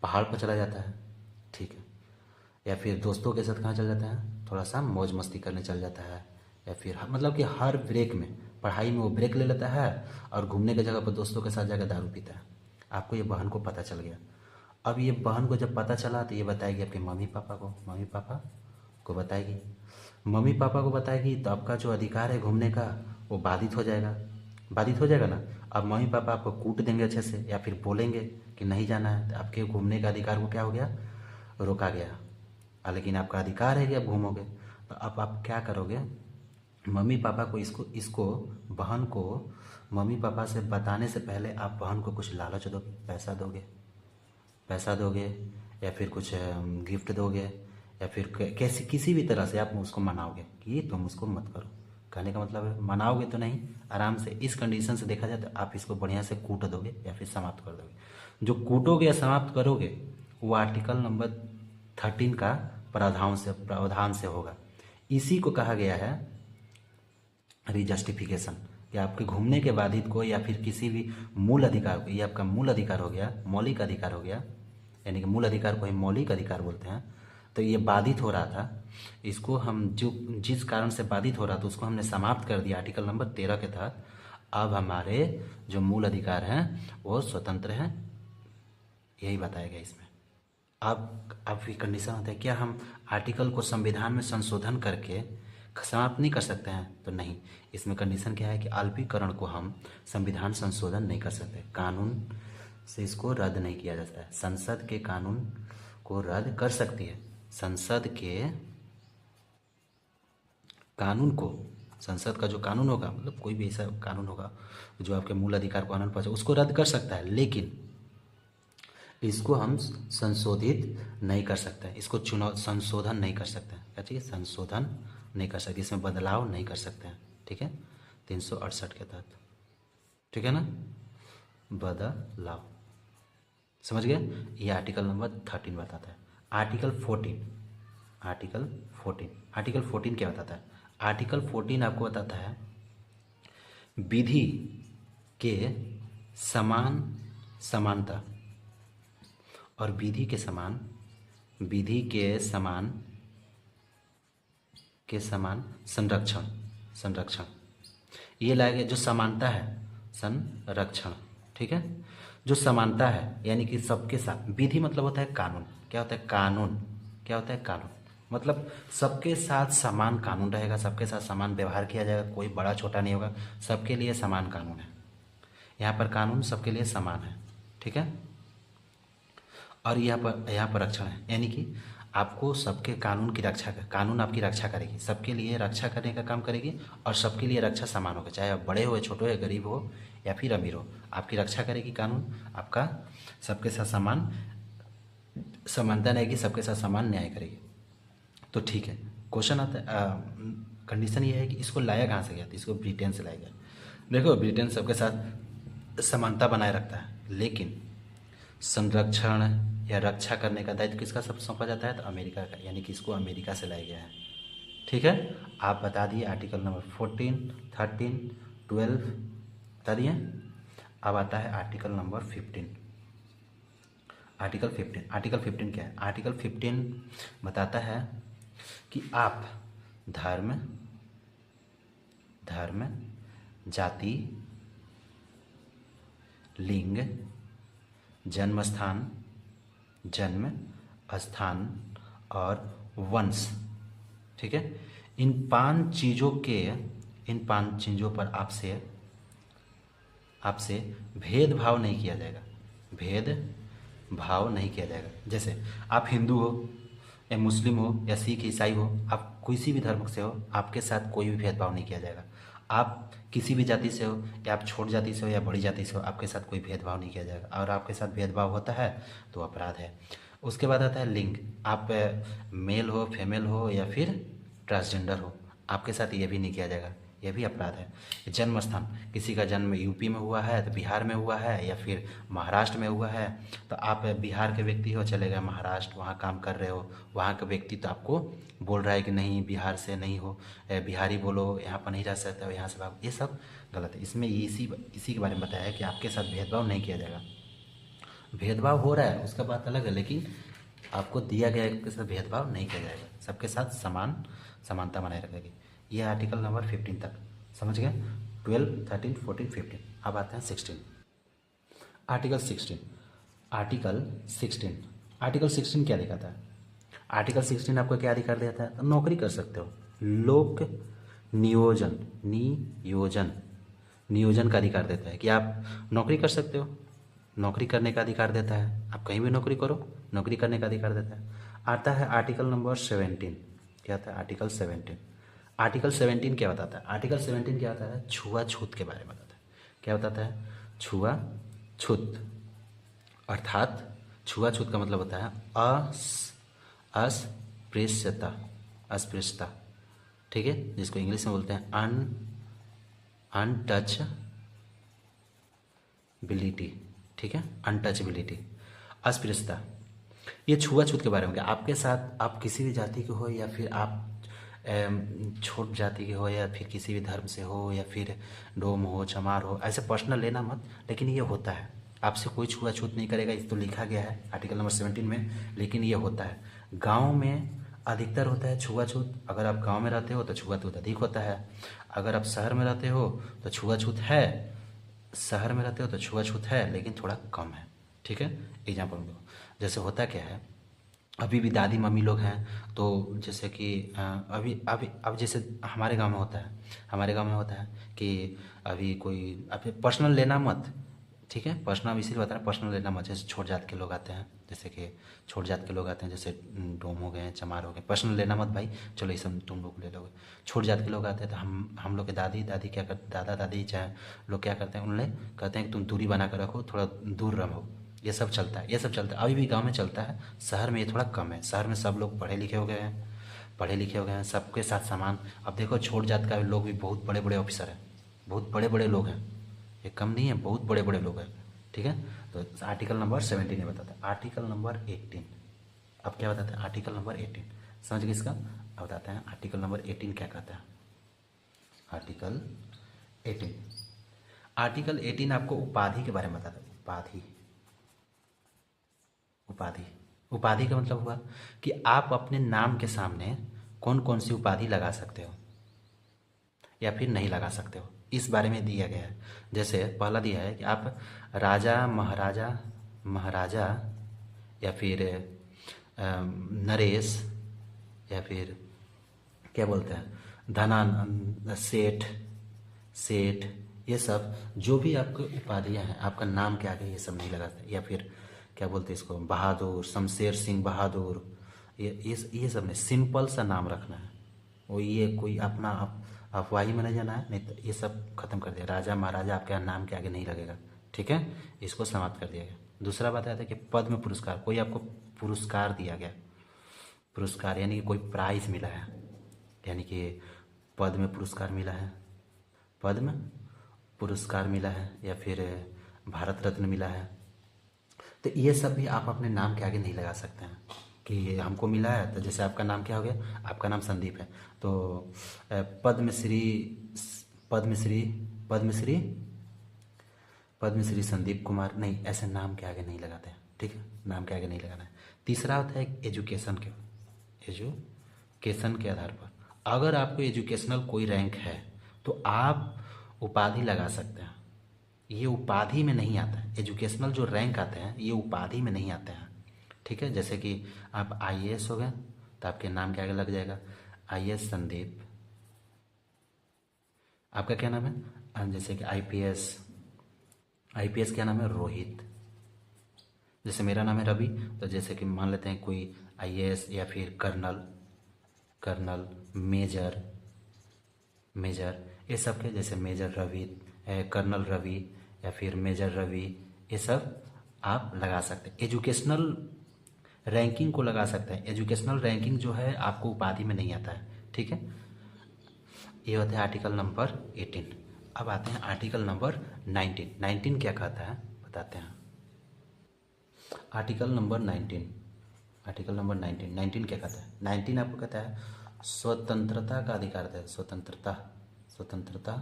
पहाड़ पर चला जाता है, ठीक है, या फिर दोस्तों के साथ कहाँ चला जाता है? थोड़ा सा मौज मस्ती करने चल जाता है, या फिर मतलब कि हर ब्रेक में, पढ़ाई में वो ब्रेक ले लेता है और घूमने की जगह पर दोस्तों के साथ जाकर दारू पीता है। आपको ये बहन को पता चल गया। अब ये बहन को जब पता चला तो ये बताएगी अपने मम्मी पापा को बताएगी। मम्मी पापा को बताएगी तो आपका जो अधिकार है घूमने का वो बाधित हो जाएगा ना। अब मम्मी पापा आपको कूट देंगे अच्छे से, या फिर बोलेंगे कि नहीं जाना है, तो आपके घूमने का अधिकार को क्या हो गया? रोका गया। लेकिन आपका अधिकार है कि आप घूमोगे, तो अब आप क्या करोगे? मम्मी पापा को इसको बहन को मम्मी पापा से बताने से पहले आप बहन को कुछ लालच दोगे, पैसा दोगे, या फिर कुछ गिफ्ट दोगे, या फिर कैसे किसी भी तरह से आप उसको मनाओगे कि तुम उसको मत करो। कहने का मतलब है मनाओगे तो नहीं, आराम से, इस कंडीशन से देखा जाए तो आप इसको बढ़िया से कूट दोगे या फिर समाप्त कर दोगे। जो कूटोगे या समाप्त करोगे वो आर्टिकल नंबर 13 का प्रावधान से होगा। इसी को कहा गया है रीजस्टिफिकेशन, कि आपके घूमने के बाधित को या फिर किसी भी मूल अधिकार को, ये आपका मूल अधिकार हो गया, मौलिक अधिकार हो गया, यानी कि मूल अधिकार को ही मौलिक अधिकार बोलते हैं। तो ये बाधित हो रहा था, इसको हम जिस कारण से बाधित हो रहा था उसको हमने समाप्त कर दिया आर्टिकल नंबर 13 के तहत। अब हमारे जो मूल अधिकार हैं वो स्वतंत्र हैं, यही बताया गया इसमें। अब ये कंडीशन होता है, क्या हम आर्टिकल को संविधान में संशोधन करके समाप्त नहीं कर सकते हैं? तो नहीं, इसमें कंडीशन क्या है कि अल्पीकरण को हम संविधान संशोधन नहीं कर सकते, कानून से इसको रद्द नहीं किया जा सकता है। संसद के कानून को रद्द कर सकती है, संसद के कानून को, संसद का जो कानून होगा, मतलब कोई भी ऐसा कानून होगा जो आपके मूल अधिकार को आनंद पहुंचे, उसको रद्द कर सकता है, लेकिन इसको हम संशोधित नहीं कर सकते, इसको चुनाव संशोधन नहीं कर सकते। क्या चाहिए? संशोधन नहीं कर सकते, इसमें बदलाव नहीं कर सकते हैं। ठीक है, 368 के तहत। ठीक है ना, बदलाव। समझ गए? ये आर्टिकल नंबर 13 बताता है। आर्टिकल 14, आर्टिकल 14, आर्टिकल 14 क्या बताता है? आर्टिकल 14 आपको बताता है विधि के समान समानता और विधि के समान, विधि के समान संरक्षण, संरक्षण ये लाया गया। जो समानता है, संरक्षण। ठीक है, जो समानता है यानी कि सबके साथ, विधि मतलब होता है कानून। क्या होता है? कानून। क्या होता है? कानून। मतलब सबके साथ समान कानून रहेगा, सबके साथ समान व्यवहार किया जाएगा, कोई बड़ा छोटा नहीं होगा, सबके लिए समान कानून है। यहाँ पर कानून सबके लिए समान है। ठीक है, और यहाँ पर रक्षण है, यानी कि आपको सबके कानून की रक्षा कर, कानून आपकी रक्षा करेगी, सबके लिए रक्षा करने का काम करेगी, और सबके लिए रक्षा समान होगा, चाहे आप बड़े हो, छोटे हो, गरीब हो या फिर अमीर हो, आपकी रक्षा करेगी कानून। आपका सबके साथ समान समानता रहेगी, सबके साथ समान न्याय करेगी। तो ठीक है, क्वेश्चन आता है, कंडीशन ये है कि इसको लाया कहाँ से गया? तो इसको ब्रिटेन से लाया गया। देखो, ब्रिटेन सबके साथ समानता बनाए रखता है, लेकिन संरक्षण या रक्षा करने का दायित्व किसका सब सौंपा जाता है? तो अमेरिका का, यानी कि इसको अमेरिका से लाया गया है। ठीक है, आप बता दिए आर्टिकल नंबर 14, 13, 12 बता दिए। अब आता है आर्टिकल नंबर 15। आर्टिकल 15, आर्टिकल 15 क्या है? आर्टिकल 15 बताता है कि आप धर्म, धर्म, जाति, लिंग, जन्म स्थान, जन्म स्थान और वंश, ठीक है, इन 5 चीज़ों के, इन 5 चीज़ों पर आपसे भेदभाव नहीं किया जाएगा, भेदभाव नहीं किया जाएगा। जैसे आप हिंदू हो या मुस्लिम हो या सिख ईसाई हो, आप किसी भी धर्म से हो, आपके साथ कोई भी भेदभाव नहीं किया जाएगा। आप किसी भी जाति से हो, या आप छोटी जाति से हो या बड़ी जाति से हो, आपके साथ कोई भेदभाव नहीं किया जाएगा, और आपके साथ भेदभाव होता है तो अपराध है। उसके बाद आता है लिंग, आप मेल हो, फीमेल हो या फिर ट्रांसजेंडर हो, आपके साथ ये भी नहीं किया जाएगा, यह भी अपराध है। जन्म स्थान, किसी का जन्म यूपी में हुआ है तो बिहार में हुआ है, या फिर महाराष्ट्र में हुआ है, तो आप बिहार के व्यक्ति हो, चले गए महाराष्ट्र, वहाँ काम कर रहे हो, वहाँ का व्यक्ति तो आपको बोल रहा है कि नहीं बिहार से नहीं हो, बिहारी बोलो, यहाँ पर नहीं रह सकते हो, यहाँ से भाग, ये सब गलत है। इसमें इसी के बारे में बताया है कि आपके साथ भेदभाव नहीं किया जाएगा। भेदभाव हो रहा है उसका बात अलग है, लेकिन आपको दिया गया है कि साथ भेदभाव नहीं किया जाएगा, सबके साथ समानता बनाए रखेगी। ये आर्टिकल नंबर 15 तक समझ गए। 12, 13, 14, 15। अब आते हैं 16। आर्टिकल 16, आर्टिकल 16, आर्टिकल 16 क्या दिखाता है? आर्टिकल 16 आपको क्या अधिकार देता है? तो नौकरी कर सकते हो, लोक नियोजन, नियोजन का अधिकार देता है कि आप नौकरी कर सकते हो, नौकरी करने का अधिकार देता है, आप कहीं भी नौकरी करो, नौकरी करने का अधिकार देता है। आता है आर्टिकल नंबर 17। क्या आता है? आर्टिकल 17। आर्टिकल 17 क्या बताता है? आर्टिकल 17 क्या बताता है? छुआछूत के बारे में बताता है। क्या बताता है? छुआछूत, अर्थात छुआछूत का मतलब होता है अस्पृश्यता, अस्पृश्यता, ठीक है, जिसको इंग्लिश में बोलते हैं अनटचबिलिटी, ठीक है, अनटचबिलिटी, अस्पृश्यता। ये छुआछूत के बारे में, आपके साथ आप किसी भी जाति के हो या फिर आप छोट जाति के हो या फिर किसी भी धर्म से हो या फिर डोम हो, चमार हो, ऐसे पर्सनल लेना मत, लेकिन ये होता है, आपसे कोई छुआछूत नहीं करेगा, इस तो लिखा गया है आर्टिकल नंबर 17 में, लेकिन ये होता है। गांव में अधिकतर होता है छुआछूत, अगर आप गांव में रहते हो तो छुआछूत अधिक होता है, अगर आप शहर में रहते हो तो छुआछूत है, शहर में रहते हो तो छुआछूत है लेकिन थोड़ा कम है, ठीक है। एग्जाम्पल दो, जैसे होता क्या है, अभी भी दादी मम्मी लोग हैं तो जैसे कि अभी अभी अब जैसे हमारे गांव में होता है, हमारे गांव में होता है कि अभी कोई, अभी पर्सनल लेना मत, ठीक है। पर्सनल इसीलिए बता रहा, पर्सनल लेना मत, जैसे छोट जात के लोग आते हैं, जैसे कि छोट जात के लोग आते हैं, जैसे डोम हो गए, चमार हो गए, पर्सनल लेना मत भाई, चलो ये सब तुम लोग ले लोगे। छोट जात के लोग आते हैं तो हम लोग के दादी दादी क्या करते, दादा दादी चाहे लोग क्या करते हैं, उन्हें कहते हैं कि तुम दूरी बना कर रखो, थोड़ा दूर रहो। ये सब चलता है, ये सब चलता है, अभी भी गाँव में चलता है, शहर में ये थोड़ा कम है। शहर में सब लोग पढ़े लिखे हो गए हैं, पढ़े लिखे हो गए हैं, सबके साथ समान। अब देखो छोट जात का लोग भी बहुत बड़े बड़े ऑफिसर हैं, बहुत बड़े बड़े लोग हैं, ये कम नहीं है, बहुत बड़े बड़े लोग हैं। ठीक है। तो आर्टिकल नंबर 17 ये बताता है। आर्टिकल नंबर 18 अब क्या बताते हैं, आर्टिकल नंबर 18 समझ गए इसका। अब बताते हैं आर्टिकल नंबर 18 क्या कहता है। आर्टिकल 18, आर्टिकल 18 आपको उपाधि के बारे में बताता है। उपाधि, उपाधि, उपाधि का मतलब हुआ कि आप अपने नाम के सामने कौन कौन सी उपाधि लगा सकते हो या फिर नहीं लगा सकते हो, इस बारे में दिया गया है। जैसे पहला दिया है कि आप राजा, महाराजा, महाराजा, या फिर नरेश, या फिर क्या बोलते हैं सेठ, सेठ, ये सब जो भी आपकी उपाधियां हैं, आपका नाम के आगे ये सब नहीं लगाते। या फिर क्या बोलते हैं इसको, बहादुर, शमशेर सिंह बहादुर, ये सब नहीं, सिंपल सा नाम रखना है। वो ये कोई अपना अफवाही में नहीं जाना है, नहीं तो ये सब खत्म कर दिया। राजा महाराजा आपके नाम के आगे नहीं लगेगा। ठीक है, इसको समाप्त कर दिया गया। दूसरा बताया था कि पद्म पुरस्कार, कोई आपको पुरस्कार दिया गया, पुरस्कार यानी कि कोई प्राइज मिला है, यानी कि पद्म पुरस्कार मिला है, पद्म पुरस्कार मिला है, या फिर भारत रत्न मिला है, तो ये सब भी आप अपने नाम के आगे नहीं लगा सकते हैं कि हमको मिला है। तो जैसे आपका नाम क्या हो गया, आपका नाम संदीप है, तो पद्मश्री, पद्मश्री, पद्मश्री, पद्मश्री संदीप कुमार, नहीं, ऐसे नाम के आगे नहीं लगाते हैं। ठीक है, नाम के आगे नहीं लगाना है। तीसरा होता है एजुकेशन के, एजुकेशन के आधार पर अगर आपको एजुकेशनल कोई रैंक है तो आप उपाधि लगा सकते हैं। ये उपाधि में नहीं आता है, एजुकेशनल जो रैंक आते हैं ये उपाधि में नहीं आते हैं। ठीक है, जैसे कि आप आईएएस हो गए तो आपके नाम के आगे लग जाएगा आईएएस संदीप। आपका क्या नाम है, जैसे कि आईपीएस, आईपीएस क्या नाम है, रोहित। जैसे मेरा नाम है रवि, तो जैसे कि मान लेते हैं कोई आईएएस या फिर कर्नल, कर्नल, मेजर, मेजर, ये सब के जैसे मेजर रवि, कर्नल रवि, या फिर मेजर रवि, ये सब आप लगा सकते हैं। एजुकेशनल रैंकिंग को लगा सकते हैं। एजुकेशनल रैंकिंग जो है आपको उपाधि में नहीं आता है। ठीक है, ये होता है आर्टिकल नंबर 18। अब आते हैं आर्टिकल नंबर 19। 19 क्या कहता है बताते हैं। आर्टिकल नंबर 19, आर्टिकल नंबर 19, 19 क्या कहता है। 19 आपको कहता है स्वतंत्रता का अधिकार देता है, स्वतंत्रता, स्वतंत्रता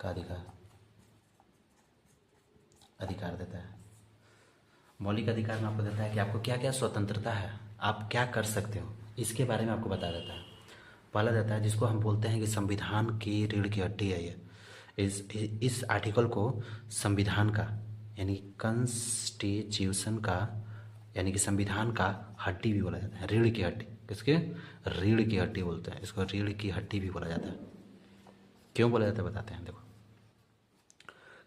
का अधिकार, अधिकार देता है। मौलिक अधिकार में आपको देता है कि आपको क्या क्या स्वतंत्रता है, आप क्या कर सकते हो, इसके बारे में आपको बता देता है। पहला देता है जिसको हम बोलते हैं कि संविधान की रीढ़ की हड्डी है ये। इस आर्टिकल को संविधान का यानी कॉन्स्टिट्यूशन का यानी कि संविधान का हड्डी भी बोला जाता है, रीढ़ की हड्डी। किसके, रीढ़ की हड्डी बोलते हैं इसको, रीढ़ की हड्डी भी बोला जाता है। क्यों बोला जाता है बताते हैं। देखो,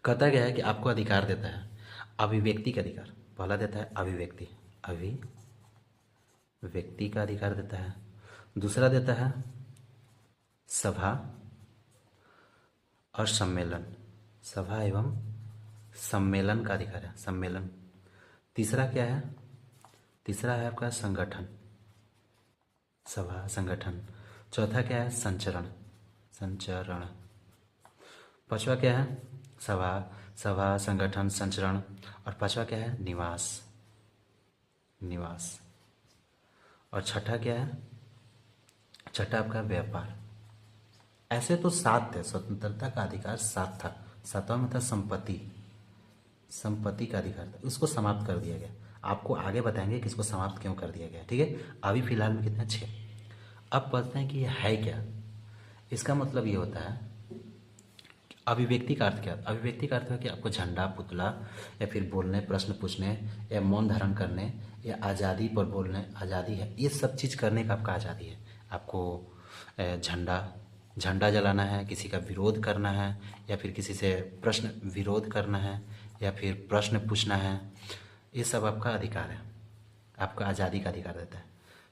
कहता गया है कि आपको अधिकार देता है अभिव्यक्ति का अधिकार। पहला देता है अभिव्यक्ति, अभिव्यक्ति का अधिकार देता है। दूसरा देता है सभा और सम्मेलन, सभा एवं सम्मेलन का अधिकार है, सम्मेलन। तीसरा क्या है, तीसरा है आपका संगठन, सभा संगठन। चौथा क्या है, संचरण, संचरण। पांचवा क्या है, सभा, सभा संगठन संचरण। और पांचवा क्या है, निवास, निवास। और छठा क्या है, छठा आपका व्यापार। ऐसे तो 7 थे, स्वतंत्रता का अधिकार 7 था। 7वां में था संपत्ति, संपत्ति का अधिकार था, उसको समाप्त कर दिया गया। आपको आगे बताएंगे कि इसको समाप्त क्यों कर दिया गया। ठीक है, अभी फिलहाल में कितने 6। अब पढ़ते हैं कि ये है क्या। इसका मतलब ये होता है अभिव्यक्ति का अर्थ क्या है। अभिव्यक्ति का अर्थ है कि आपको झंडा, पुतला, या फिर बोलने, प्रश्न पूछने, या मौन धारण करने, या आज़ादी पर बोलने, आज़ादी है, ये सब चीज़ करने का आपका आज़ादी है। आपको झंडा जलाना है, किसी का विरोध करना है, या फिर किसी से प्रश्न विरोध करना है, या फिर प्रश्न पूछना है, ये सब आपका अधिकार है, आपका आज़ादी का अधिकार देता है।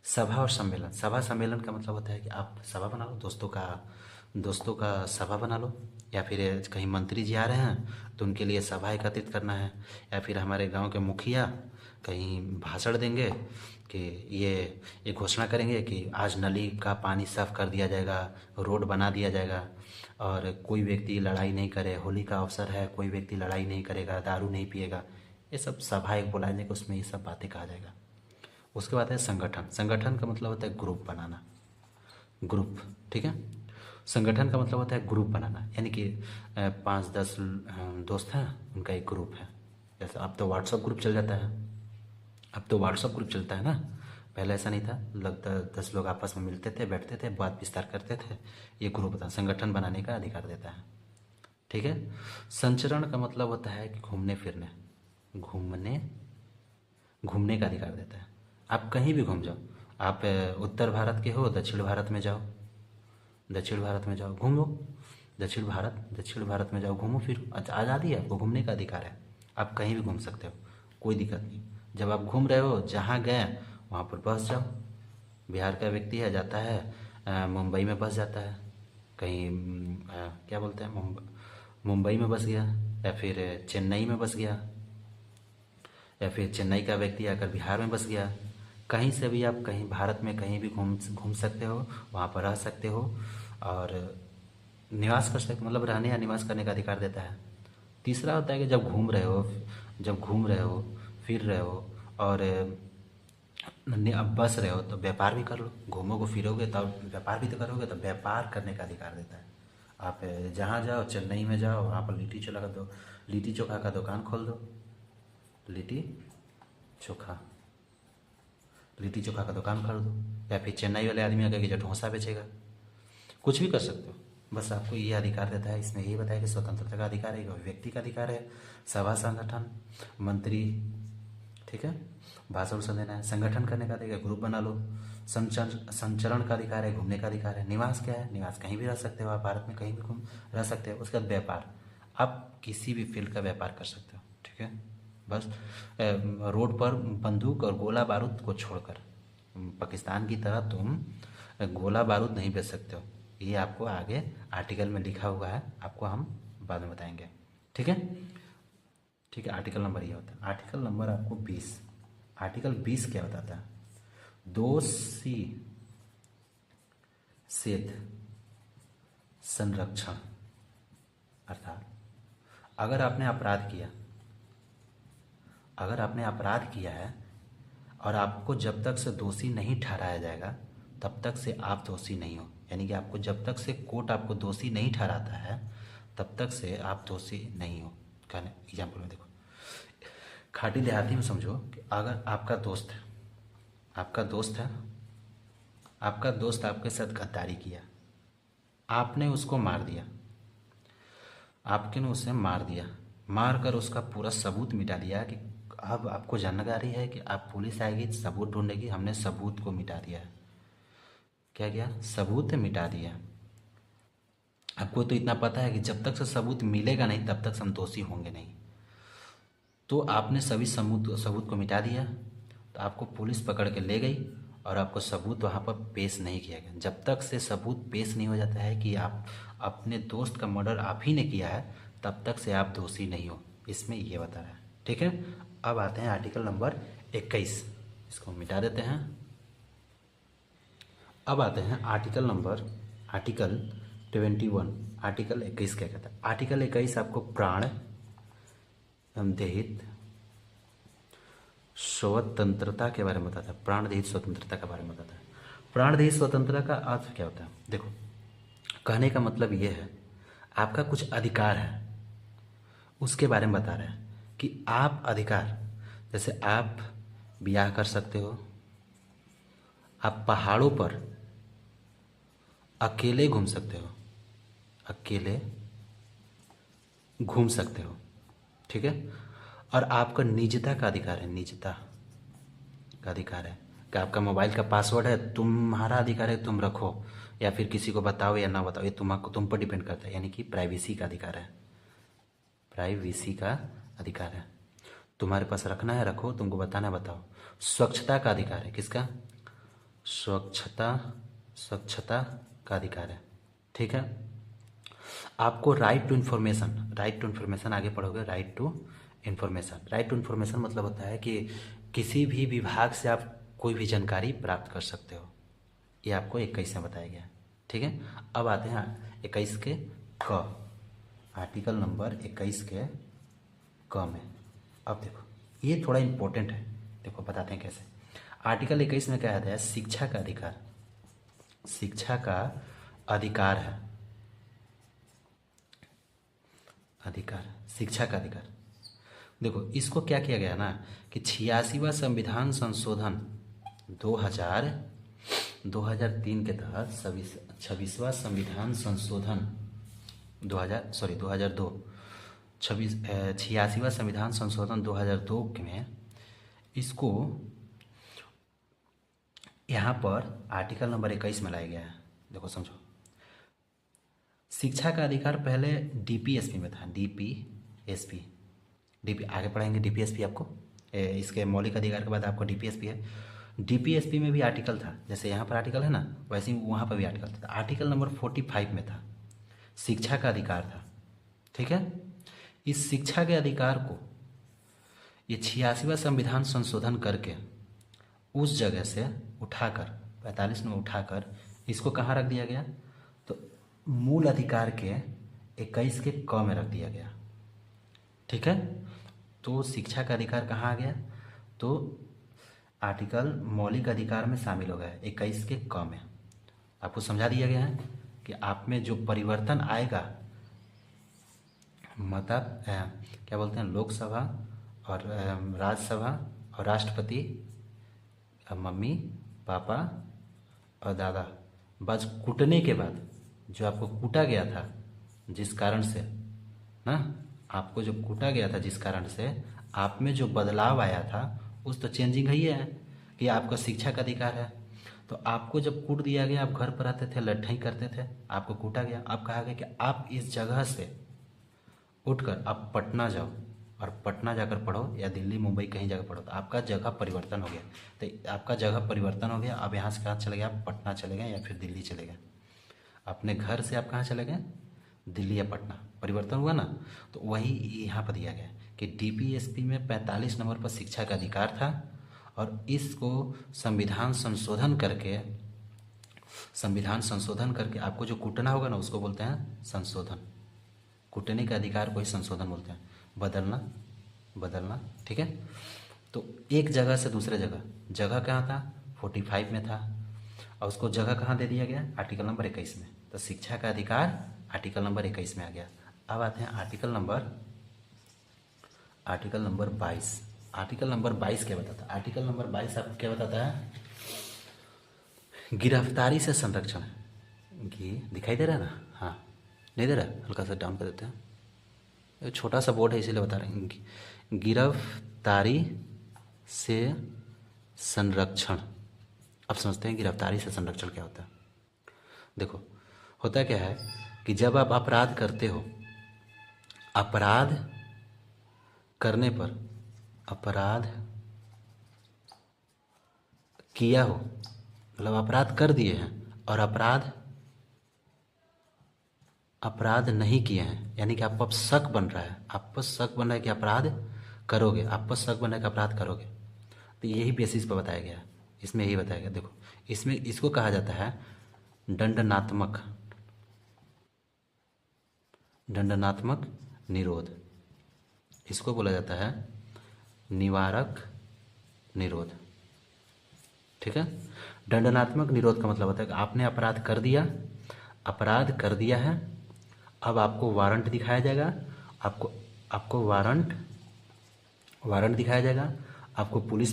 सभा और सम्मेलन, सभा सम्मेलन का मतलब होता है कि आप सभा बना लो, दोस्तों का सभा बना लो, या फिर कहीं मंत्री जी आ रहे हैं तो उनके लिए सभा एकत्रित करना है, या फिर हमारे गांव के मुखिया कहीं भाषण देंगे कि ये घोषणा करेंगे कि आज नली का पानी साफ कर दिया जाएगा, रोड बना दिया जाएगा, और कोई व्यक्ति लड़ाई नहीं करे, होली का अवसर है, कोई व्यक्ति लड़ाई नहीं करेगा, दारू नहीं पिएगा। ये सब सभा एक बुलाने को, उसमें ये सब बातें कहा जाएगा। उसके बाद है संगठन। संगठन का मतलब होता है ग्रुप बनाना, ग्रुप, ठीक है। संगठन का मतलब होता है ग्रुप बनाना, यानी कि 5-10 दोस्त हैं, उनका एक ग्रुप है। जैसे अब तो व्हाट्सअप ग्रुप चल जाता है, अब तो व्हाट्सअप ग्रुप चलता है ना, पहले ऐसा नहीं था। लगता 10 लोग आपस में मिलते थे, बैठते थे, बात विस्तार करते थे। ये ग्रुप होता है, संगठन बनाने का अधिकार देता है, ठीक है। संचरण का मतलब होता है कि घूमने फिरने, घूमने का अधिकार देता है। आप कहीं भी घूम जाओ, आप उत्तर भारत के हो, दक्षिण भारत में जाओ, दक्षिण भारत में जाओ घूमो, दक्षिण भारत में जाओ घूमो फिर, आज़ादी है, आपको घूमने का अधिकार है, आप कहीं भी घूम सकते हो, कोई दिक्कत नहीं। जब आप घूम रहे हो, जहाँ गए वहाँ पर बस जाओ। बिहार का व्यक्ति है, जाता है मुंबई में बस जाता है, कहीं क्या बोलते हैं, मुंबई में बस गया, या फिर चेन्नई में बस गया, या फिर चेन्नई का व्यक्ति आकर बिहार में बस गया। कहीं से भी आप कहीं भारत में कहीं भी घूम सकते हो, वहाँ पर रह सकते हो और निवास कर सकते, मतलब रहने या निवास करने का अधिकार देता है। तीसरा होता है कि जब घूम रहे हो, फिर रहे हो और अब बस रहे हो तो व्यापार भी कर लो। घूमोगे फिरोगे तो व्यापार भी तो करोगे, तो व्यापार करने का अधिकार देता है। आप जहाँ जाओ, चेन्नई में जाओ, वहाँ पर लिट्टी चोखा का दुकान खोल दो, लिट्टी चोखा का दुकान कर दो, या फिर चेन्नई वाले आदमी आकर के जो डोसा बेचेगा, कुछ भी कर सकते हो। बस आपको ये अधिकार देता है। इसमें ये बताया कि स्वतंत्रता का अधिकार है, व्यक्ति का अधिकार है, सभा, संगठन, मंत्री, ठीक है, भाषण उषण देना है, संगठन करने का अधिकार, ग्रुप बना लो, संचरण का अधिकार है, घूमने का अधिकार है। निवास क्या है? निवास कहीं भी रह सकते हो, आप भारत में कहीं भी घूम रह सकते हो। उसके बाद व्यापार, आप किसी भी फील्ड का व्यापार कर सकते हो, ठीक है। बस रोड पर बंदूक और गोला बारूद को छोड़कर पाकिस्तान की तरह तुम गोला बारूद नहीं बेच सकते हो। ये आपको आगे आर्टिकल में लिखा हुआ है, आपको हम बाद में बताएंगे, ठीक है। ठीक है, आर्टिकल नंबर ये होता है। आर्टिकल नंबर आपको 20। आर्टिकल 20 क्या बताता है? दोषी सेध संरक्षण, अर्थात अगर आपने अपराध किया है और आपको जब तक से दोषी नहीं ठहराया जाएगा तब तक से आप दोषी नहीं हो। यानी कि आपको जब तक से कोर्ट आपको दोषी नहीं ठहराता है तब तक से आप दोषी नहीं हो। कहने एग्जाम्पल में देखो, खाटी देहाती में समझो कि अगर आपका दोस्त आपके साथ गद्दारी किया, आपने उसको मार दिया, उसे मार दिया, मार कर उसका पूरा सबूत मिटा दिया कि अब आपको जानकारी है कि आप पुलिस आएगी, सबूत ढूंढेगी, हमने सबूत को मिटा दिया है। क्या किया? सबूत मिटा दिया। आपको तो इतना पता है कि जब तक से सबूत मिलेगा नहीं तब तक हम दोषी होंगे नहीं। तो आपने सभी सबूत को मिटा दिया, तो आपको पुलिस पकड़ के ले गई और आपको सबूत वहाँ पर पेश नहीं किया गया। जब तक से सबूत पेश नहीं हो जाता है कि आप अपने दोस्त का मर्डर आप ही ने किया है, तब तक से आप दोषी नहीं हो। इसमें ये बता रहा है, ठीक है। अब आते हैं आर्टिकल नंबर 21, इसको मिटा देते हैं। अब आते हैं आर्टिकल 21। आर्टिकल 21 क्या कहता है? आर्टिकल 21 आपको प्राण देहित स्वतंत्रता के बारे में बताता है। प्राण देहित स्वतंत्रता के बारे में बताता है। प्राण देहित स्वतंत्रता का अर्थ क्या होता है? देखो, कहने का मतलब ये है, आपका कुछ अधिकार है, उसके बारे में बता रहे हैं कि आप अधिकार, जैसे आप ब्याह कर सकते हो, आप पहाड़ों पर अकेले घूम सकते हो, ठीक है। और आपका निजता का अधिकार है, कि आपका मोबाइल का पासवर्ड है, तुम्हारा अधिकार है, तुम रखो या फिर किसी को बताओ या ना बताओ, ये तुम पर डिपेंड करता है। यानी कि प्राइवेसी का अधिकार है, प्राइवेसी का अधिकार है। तुम्हारे पास रखना है रखो, तुमको बताना है बताओ। स्वच्छता का अधिकार है, किसका? स्वच्छता, स्वच्छता का अधिकार है। ठीक है। आपको right to information, right to information आगे पढ़ोगे। Right to information, right to information मतलब होता है कि किसी भी विभाग से आप कोई भी जानकारी प्राप्त कर सकते हो। ये आपको 21 में बताया गया है। ठीक है। अब आते हैं 21 के क, आर्टिकल नंबर 21 के क में। अब देखो ये थोड़ा इम्पोर्टेंट है, देखो बताते हैं कैसे। आर्टिकल 21 में क्या कहता है? शिक्षा का अधिकार, शिक्षा का अधिकार है, अधिकार, शिक्षा का अधिकार। देखो इसको क्या किया गया ना कि 86वां संविधान संशोधन 2003 के तहत 26वां संविधान संशोधन 2002, 86वां संविधान संशोधन 2002 में इसको यहाँ पर आर्टिकल नंबर 21 में लाया गया है। देखो समझो, शिक्षा का अधिकार पहले डीपीएसपी में था, डीपीएसपी, आगे पढ़ाएंगे डीपीएसपी आपको। इसके मौलिक अधिकार के बाद आपको डीपीएसपी है। डीपीएसपी में भी आर्टिकल था, जैसे यहाँ पर आर्टिकल है ना, वैसे ही वहाँ पर भी आर्टिकल था। आर्टिकल नंबर 45 में था, शिक्षा का अधिकार था। ठीक है। इस शिक्षा के अधिकार को ये 86वां संविधान संशोधन करके उस जगह से उठाकर 45 में उठाकर इसको कहाँ रख दिया गया? तो मूल अधिकार के 21 के क में रख दिया गया। ठीक है। तो शिक्षा का अधिकार कहाँ आ गया? तो आर्टिकल मौलिक अधिकार में शामिल हो गया 21 के क में। आपको समझा दिया गया है कि आप में जो परिवर्तन आएगा, मतलब क्या बोलते हैं, लोकसभा और राज्यसभा और राष्ट्रपति, मम्मी पापा और दादा, बस कूटने के बाद जो आपको कूटा गया था जिस कारण से ना, आपको जो कूटा गया था जिस कारण से आप में जो बदलाव आया था उस तो चेंजिंग ही है कि आपका शिक्षा का अधिकार है। तो आपको जब कूट दिया गया, आप घर पर आते थे, लट्ठाई करते थे, आपको कूटा गया, अब कहा गया कि आप इस जगह से उठकर आप पटना जाओ और पटना जाकर पढ़ो या दिल्ली मुंबई कहीं जाकर पढ़ो। तो आपका जगह परिवर्तन हो गया। तो आपका जगह परिवर्तन हो गया, अब यहाँ से कहाँ चले गए? आप पटना चले गए या फिर दिल्ली चले गए। अपने घर से आप कहाँ चले गए? दिल्ली या पटना, परिवर्तन हुआ ना। तो वही यहाँ पर दिया गया कि डीपीएसपी में 45 नंबर पर शिक्षा का अधिकार था और इसको संविधान संशोधन करके आपको जो कूटना होगा ना उसको बोलते हैं संशोधन। कूटने के अधिकार को ही संशोधन बोलते हैं, बदलना। ठीक है। तो एक जगह से दूसरे जगह कहाँ था? 45 में था और उसको जगह कहाँ दे दिया गया? आर्टिकल नंबर 21 में। तो शिक्षा का अधिकार आर्टिकल नंबर 21 में आ गया। अब आते हैं आर्टिकल नंबर 22। आर्टिकल नंबर 22 क्या बताता है? आर्टिकल नंबर 22 आपको क्या बताता है? गिरफ्तारी से संरक्षण। दिखाई दे रहा है ना? हाँ, नहीं दे रहा? हल्का सा डाउन कर देते हैं, छोटा सा बोर्ड है इसीलिए बता रहे हैं। गिरफ्तारी से संरक्षण। अब समझते हैं गिरफ्तारी से संरक्षण क्या होता है। देखो होता क्या है कि जब आप अपराध करते हो, अपराध करने पर, अपराध किया हो, मतलब अपराध कर दिए हैं और अपराध नहीं किए हैं, यानी कि आपको अब शक बन रहा है, आपको शक बन रहा है कि अपराध करोगे, आपको शक बन रहा है कि अपराध करोगे। तो यही बेसिस पर बताया गया, इसमें यही बताया गया। देखो इसमें इसको कहा जाता है दंडनात्मक निरोध। इसको बोला जाता है निवारक निरोध। ठीक है। दंडनात्मक निरोध का मतलब होता है कि आपने अपराध कर दिया है, अब आपको वारंट दिखाया जाएगा, आपको वारंट दिखाया जाएगा, आपको पुलिस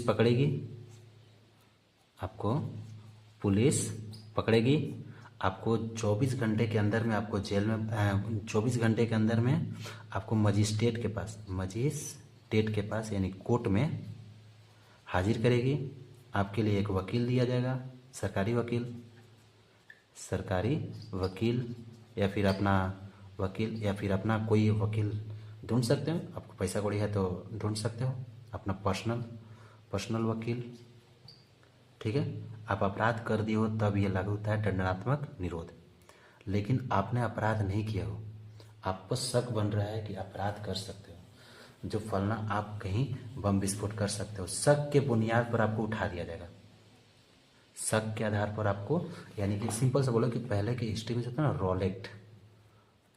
पकड़ेगी, आपको 24 घंटे के अंदर में आपको जेल में 24 घंटे के अंदर में आपको मजिस्ट्रेट के पास यानी कोर्ट में हाजिर करेगी। आपके लिए एक वकील दिया जाएगा, सरकारी वकील या फिर अपना कोई वकील ढूंढ सकते हो, आपको पैसा कौड़ी है तो ढूंढ सकते हो अपना पर्सनल वकील। ठीक है, आप अपराध कर दिए हो तब ये लागू होता है दंडात्मक निरोध। लेकिन आपने अपराध नहीं किया हो, आपको शक बन रहा है कि अपराध कर सकते हो, जो फलना आप कहीं बम विस्फोट कर सकते हो, शक के बुनियाद पर आपको उठा दिया जाएगा। शक के आधार पर आपको, यानी कि सिंपल से बोलो कि पहले की हिस्ट्री में जो था ना रॉल एक्ट,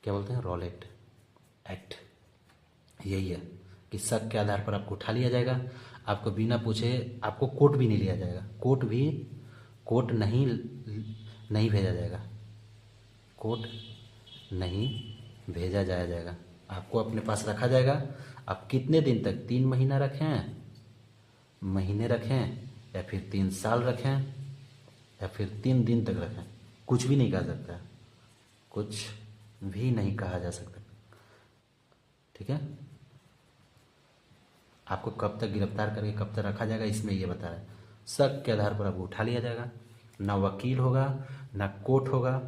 क्या बोलते हैं, रॉल एक्ट एक्ट, यही है कि शक के आधार पर आपको उठा लिया जाएगा। आपको बिना पूछे आपको कोर्ट भी नहीं लिया जाएगा, कोर्ट नहीं भेजा जाएगा, कोर्ट नहीं भेजा जाएगा। आपको अपने पास रखा जाएगा। आप कितने दिन तक, 3 महीना रखें, महीने रखें, या फिर 3 साल रखें, या फिर 3 दिन तक रखें, कुछ भी नहीं कहा सकता है, कुछ भी नहीं कहा जा सकता। ठीक है, आपको कब तक गिरफ्तार करके कब तक रखा जाएगा इसमें ये बता रहा है। शक के आधार पर आपको उठा लिया जाएगा, ना वकील होगा ना कोर्ट होगा।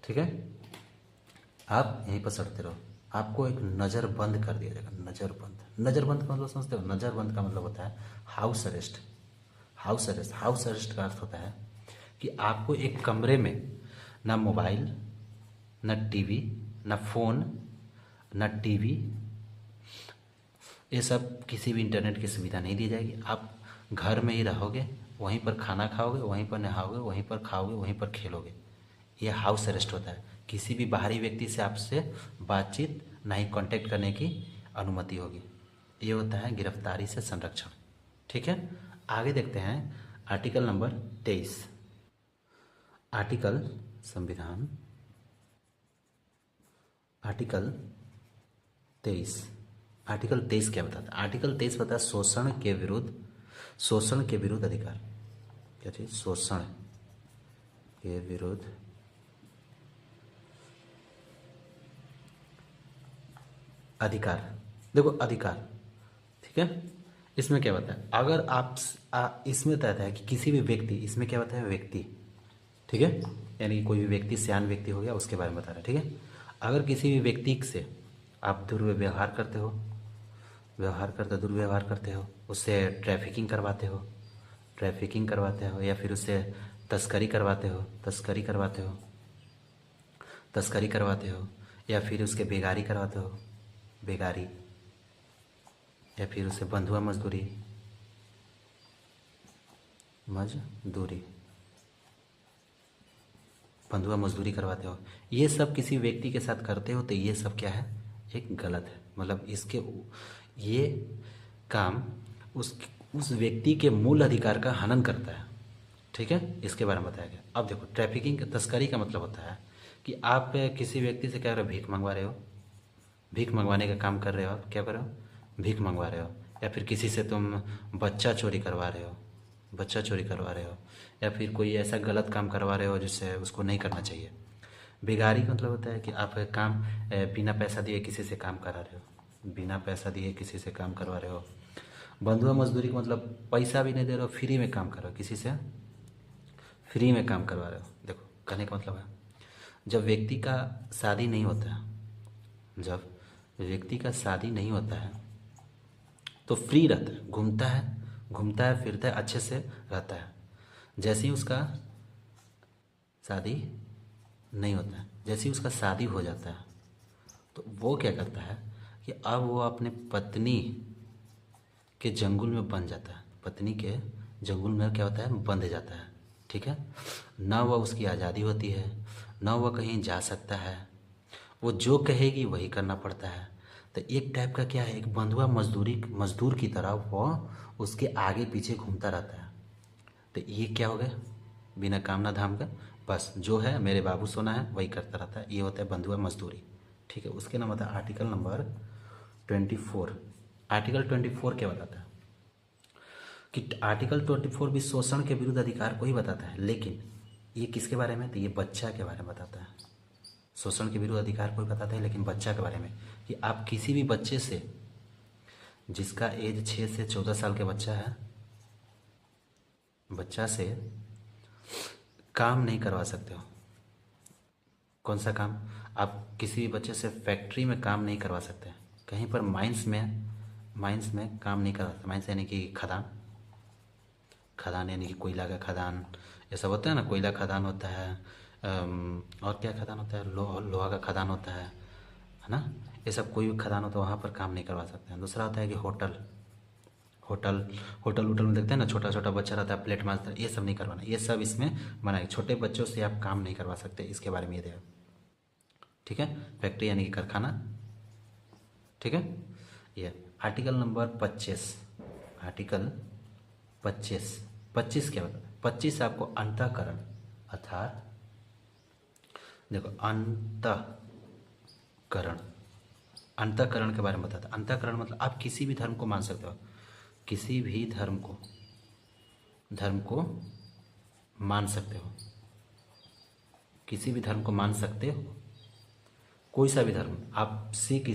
ठीक है, आप यहीं पर सड़ते रहो। आपको एक नज़रबंद कर दिया जाएगा, नज़रबंद का मतलब समझते हो, नज़रबंद का मतलब होता है हाउस अरेस्ट। हाउस अरेस्ट का अर्थ होता है कि आपको एक कमरे में ना मोबाइल, ना टीवी, ना फ़ोन, ना टीवी, ये सब किसी भी इंटरनेट की सुविधा नहीं दी जाएगी। आप घर में ही रहोगे, वहीं पर खाना खाओगे, वहीं पर नहाओगे, वहीं पर खाओगे, वहीं पर खेलोगे। ये हाउस अरेस्ट होता है। किसी भी बाहरी व्यक्ति से आपसे बातचीत ना ही कांटेक्ट करने की अनुमति होगी। ये होता है गिरफ्तारी से संरक्षण। ठीक है, आगे देखते हैं आर्टिकल नंबर 23। आर्टिकल संविधान आर्टिकल 23। आर्टिकल 23 क्या बताता है? आर्टिकल 23 बताता है शोषण के विरुद्ध अधिकार। क्या चीज? शोषण के विरुद्ध अधिकार। देखो अधिकार, ठीक है, इसमें क्या बताया, अगर आप इसमें बताता है कि किसी भी व्यक्ति, इसमें क्या बताया, व्यक्ति, ठीक है, यानी कि कोई भी व्यक्ति, सयान व्यक्ति हो गया, उसके बारे में बता रहा है। ठीक है, अगर किसी भी व्यक्ति से आप दुर्व्यवहार करते हो, दुर्व्यवहार करते हो, उससे ट्रैफिकिंग करवाते हो, या फिर उससे तस्करी करवाते हो, या फिर उसके बेगारी करवाते हो, या फिर उससे बंधुआ मजदूरी करवाते हो, ये सब किसी व्यक्ति के साथ करते हो, तो ये सब क्या है, एक गलत है। मतलब ये काम उस व्यक्ति के मूल अधिकार का हनन करता है। ठीक है, इसके बारे में बताया गया। अब देखो, ट्रैफिकिंग, तस्करी का मतलब होता है कि आप किसी व्यक्ति से क्या कर रहे हो, भीख मंगवा रहे हो, भीख मंगवाने का काम कर रहे हो, आप क्या कर रहे हो, भीख मंगवा रहे हो, या फिर किसी से तुम बच्चा चोरी करवा रहे हो, या फिर कोई ऐसा गलत काम करवा रहे हो जिससे उसको नहीं करना चाहिए। बेगारी का मतलब होता है कि आप काम बिना पैसा दिए किसी से काम करा रहे हो, करवा रहे हो। बंधुआ मजदूरी का मतलब पैसा भी नहीं दे रहे हो, फ्री में काम कर रहे हो, किसी से फ्री में काम करवा रहे हो। देखो, कहने का मतलब है, जब व्यक्ति का शादी नहीं होता है, तो फ्री रहता है, घूमता है, फिरता है, अच्छे से रहता है। जैसे ही उसका शादी नहीं होता है, जैसे ही उसका शादी हो जाता है, तो वो क्या करता है कि अब वो अपने पत्नी के जंगल में बंध जाता है, क्या होता है, बंध जाता है। ठीक है, ना वह उसकी आज़ादी होती है, ना वह कहीं जा सकता है, वो जो कहेगी वही करना पड़ता है। तो एक टाइप का क्या है, एक बंधुआ मजदूर की तरह वो उसके आगे पीछे घूमता रहता है। तो ये क्या हो गया, बिना काम ना धाम का, बस जो है मेरे बाबू सोना है वही करता रहता है, ये होता है बंधुआ मजदूरी। ठीक है, उसके नाम होता है आर्टिकल नंबर 24। आर्टिकल 24 क्या बताता है कि आर्टिकल 24 भी शोषण के विरुद्ध अधिकार को ही बताता है, लेकिन ये किसके बारे में, तो ये बच्चा के बारे में बताता है। शोषण के विरुद्ध अधिकार को ही बताता है, लेकिन बच्चा के बारे में, कि आप किसी भी बच्चे से, जिसका एज 6 से 14 साल के बच्चा से काम नहीं करवा सकते हो। कौन सा काम? आप किसी भी बच्चे से फैक्ट्री में काम नहीं करवा सकते हैं। कहीं पर माइंस में काम नहीं कर सकता। माइंस यानी कि खदान यानी कि कोयला का खदान, ये सब होता है ना, कोयला खदान होता है, और क्या खदान होता है, लोहा का खदान होता है ना, ये सब कोई भी खदान होता है वहाँ पर काम नहीं करवा सकते हैं। दूसरा होता है कि होटल होटल में देखते हैं ना, छोटा छोटा बच्चा रहता है, प्लेट मारता है, ये सब नहीं करवाना, ये सब इसमें मना है। छोटे बच्चों से आप काम नहीं करवा सकते, इसके बारे में ये देखो, ठीक है। फैक्ट्री यानी कि कारखाना, ठीक है। ये आर्टिकल नंबर 25, आर्टिकल 25 क्या बताता है? 25 आपको अंतःकरण, अर्थात देखो अंतःकरण के बारे में बताता है। अंतःकरण मतलब आप किसी भी धर्म को मान सकते हो, किसी भी धर्म को मान सकते हो, किसी भी धर्म को मान सकते हो, कोई सा भी धर्म, आप सिख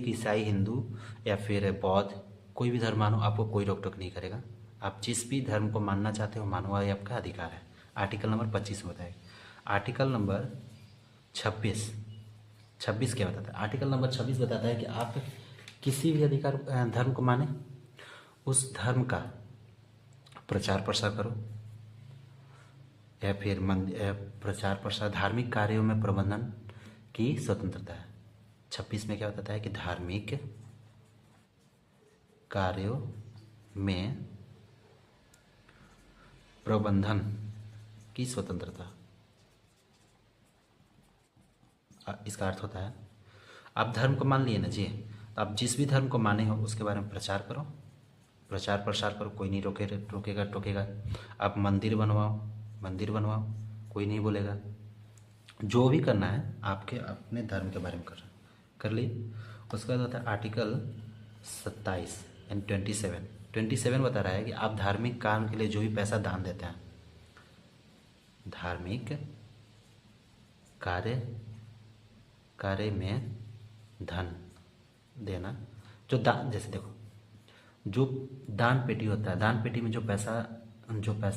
ईसाई हिंदू या फिर बौद्ध, कोई भी धर्म मानो, आपको कोई रोक टोक नहीं करेगा। आप जिस भी धर्म को मानना चाहते हो मानो, ये आपका अधिकार है। आर्टिकल नंबर 25 बताएगा। आर्टिकल नंबर 26 क्या बताता है? आर्टिकल नंबर 26 बताता है कि आप किसी भी धर्म को माने, उस धर्म का प्रचार प्रसार करो, या फिर प्रचार प्रसार, धार्मिक कार्यों में प्रबंधन की स्वतंत्रता है। 26 में क्या बताता है कि धार्मिक कार्यों में प्रबंधन की स्वतंत्रता। इसका अर्थ होता है आप धर्म को मान लिए ना जी, तो आप जिस भी धर्म को माने हो उसके बारे में प्रचार करो, प्रचार प्रसार करो, कोई नहीं टोकेगा। आप मंदिर बनवाओ, कोई नहीं बोलेगा। जो भी करना है आपके अपने धर्म के बारे में कर ली। उसके बाद होता है आर्टिकल 27 एंड 27 बता रहा है कि आप धार्मिक काम के लिए जो भी पैसा दान देते हैं, धार्मिक कार्य में धन देना, जो दान, जैसे देखो जो दान पेटी होता है, दान पेटी में जो पैसा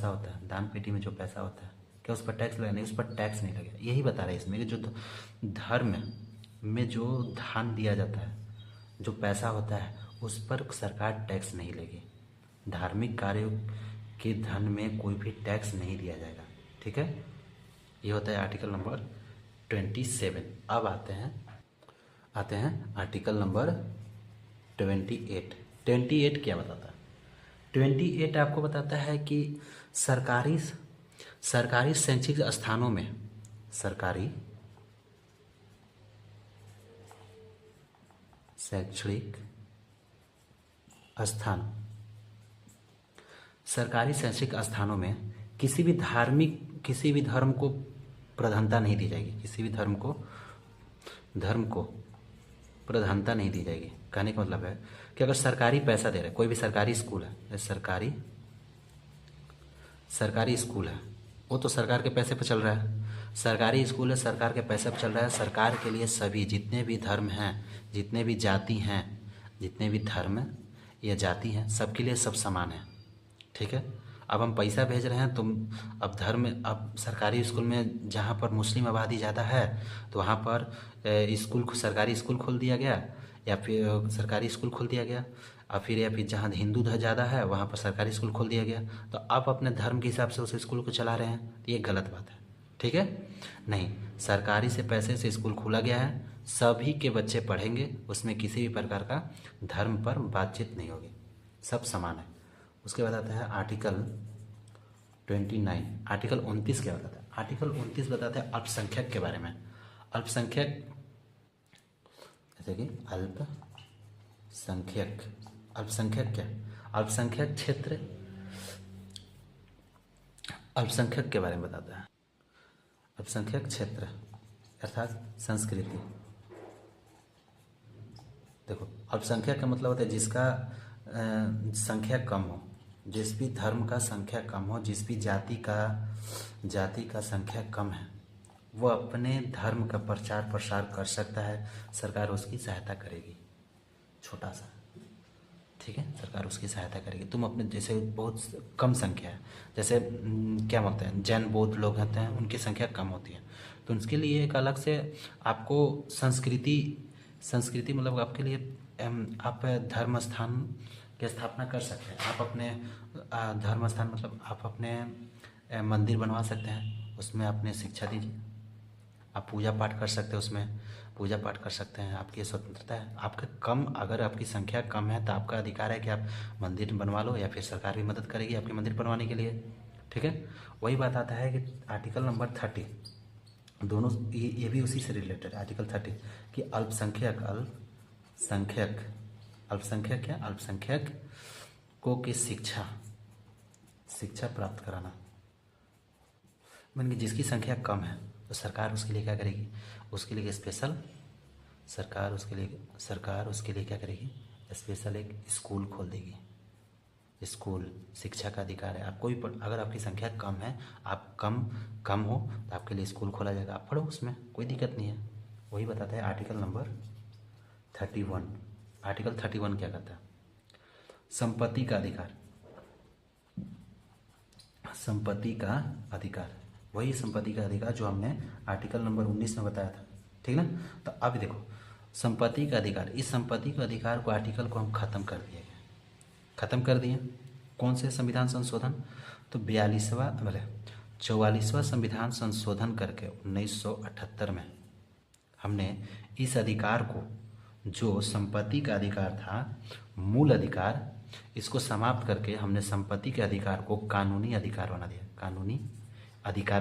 होता है, दान पेटी में जो पैसा होता है, क्या उस पर टैक्स लगेगा? नहीं, उस पर टैक्स नहीं लगेगा। यही बता रहा है इसमें कि जो धर्म में जो दान दिया जाता है, जो पैसा होता है, उस पर सरकार टैक्स नहीं लेगी। धार्मिक कार्यों के धन में कोई भी टैक्स नहीं दिया जाएगा, ठीक है। ये होता है आर्टिकल नंबर 27। अब आते हैं आर्टिकल नंबर 28 क्या बताता है? 28 आपको बताता है कि सरकारी शैक्षिक स्थानों में, सरकारी शैक्षणिक स्थानों में किसी भी धर्म को प्रधानता नहीं दी जाएगी, किसी भी धर्म को प्रधानता नहीं दी जाएगी। कहने का मतलब है कि अगर सरकारी पैसा दे रहे, कोई भी सरकारी स्कूल है, सरकारी स्कूल है, वो तो सरकार के पैसे पर चल रहा है। सरकारी स्कूल है, सरकार के पैसे पर चल रहा है। सरकार के लिए सभी जितने भी धर्म हैं, जितने भी जाति हैं, जितने भी धर्म या जाति हैं, सबके लिए सब समान है, ठीक है। अब हम पैसा भेज रहे हैं, अब सरकारी स्कूल में जहाँ पर मुस्लिम आबादी ज़्यादा है तो वहाँ पर सरकारी स्कूल खोल दिया गया, या फिर सरकारी स्कूल खोल दिया गया, और फिर या फिर जहाँ हिंदू ज़्यादा है वहाँ पर सरकारी स्कूल खोल दिया गया। तो आप अपने धर्म के हिसाब से उस स्कूल को चला रहे हैं, तो ये गलत बात है, ठीक है। नहीं, सरकारी से पैसे से स्कूल खोला गया है, सभी के बच्चे पढ़ेंगे, उसमें किसी भी प्रकार का धर्म पर बातचीत नहीं होगी, सब समान है। उसके बाद आता है आर्टिकल 29। आर्टिकल 29 क्या बताता है? आर्टिकल 29 बताता है अल्पसंख्यक के बारे में। अल्पसंख्यक जैसे कि अल्पसंख्यक क्या? अल्पसंख्यक क्षेत्र, अल्पसंख्यक के बारे में बताता है। अल्पसंख्यक क्षेत्र अर्थात संस्कृति। देखो, अल्पसंख्यक का मतलब होता है जिसका संख्या कम हो, जिस भी धर्म का संख्या कम हो, जिस भी जाति का संख्या कम है, वो अपने धर्म का प्रचार प्रसार कर सकता है, सरकार उसकी सहायता करेगी, छोटा सा, ठीक है, सरकार उसकी सहायता करेगी। तुम अपने जैसे बहुत कम संख्या है, जैसे क्या बोलते हैं, जैन बौद्ध लोग होते हैं, उनकी संख्या कम होती है, तो उनके लिए एक अलग से आपको संस्कृति संस्कृति मतलब आपके लिए आप धर्म स्थान की स्थापना कर सकते हैं। आप अपने धर्म स्थान मतलब आप अपने मंदिर बनवा सकते हैं, उसमें अपने शिक्षा दीजिए। आप पूजा पाठ कर सकते हैं, उसमें पूजा पाठ कर सकते हैं, आपकी स्वतंत्रता है। आपका कम अगर आपकी संख्या कम है तो आपका अधिकार है कि आप मंदिर बनवा लो, या फिर सरकार भी मदद करेगी आपके मंदिर बनवाने के लिए। ठीक है, वही बात आता है कि आर्टिकल नंबर 30 दोनों ये भी उसी से रिलेटेड है। आर्टिकल 30 कि अल्पसंख्यक क्या अल्पसंख्यक को की शिक्षा प्राप्त कराना। मान कि जिसकी संख्या कम है तो सरकार उसके लिए क्या करेगी, उसके लिए स्पेशल सरकार उसके लिए क्या करेगी, स्पेशल एक स्कूल खोल देगी। स्कूल शिक्षा का अधिकार है। आप कोई अगर आपकी संख्या कम है, आप कम हो तो आपके लिए स्कूल खोला जाएगा, आप पढ़ो, उसमें कोई दिक्कत नहीं है। वही बताता है आर्टिकल नंबर 31। आर्टिकल 31 क्या कहता है, संपत्ति का अधिकार। संपत्ति का अधिकार, वही संपत्ति का अधिकार जो हमने आर्टिकल नंबर 19 में बताया था। ठीक ना, तो अब देखो संपत्ति का अधिकार, इस संपत्ति के अधिकार को आर्टिकल को हम खत्म कर दिए, कौन से संविधान संशोधन, तो 44वां संविधान संशोधन करके 1978 में हमने इस अधिकार को, जो संपत्ति का अधिकार था, मूल अधिकार, इसको समाप्त करके हमने संपत्ति के अधिकार को कानूनी अधिकार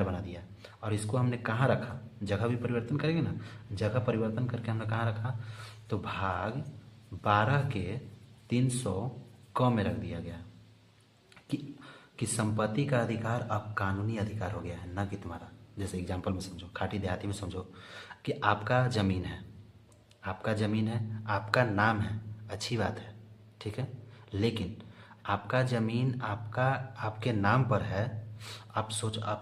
बना दिया। और इसको हमने कहाँ रखा, जगह भी परिवर्तन करेंगे ना, जगह परिवर्तन करके हमने कहाँ रखा, तो भाग 12 के 300 क में रख दिया गया कि संपत्ति का अधिकार अब कानूनी अधिकार हो गया है, ना कि तुम्हारा। जैसे एग्जाम्पल में समझो, खाटी देहाती में समझो कि आपका ज़मीन है, आपका नाम है, अच्छी बात है, ठीक है, लेकिन आपका ज़मीन आपके नाम पर है। आप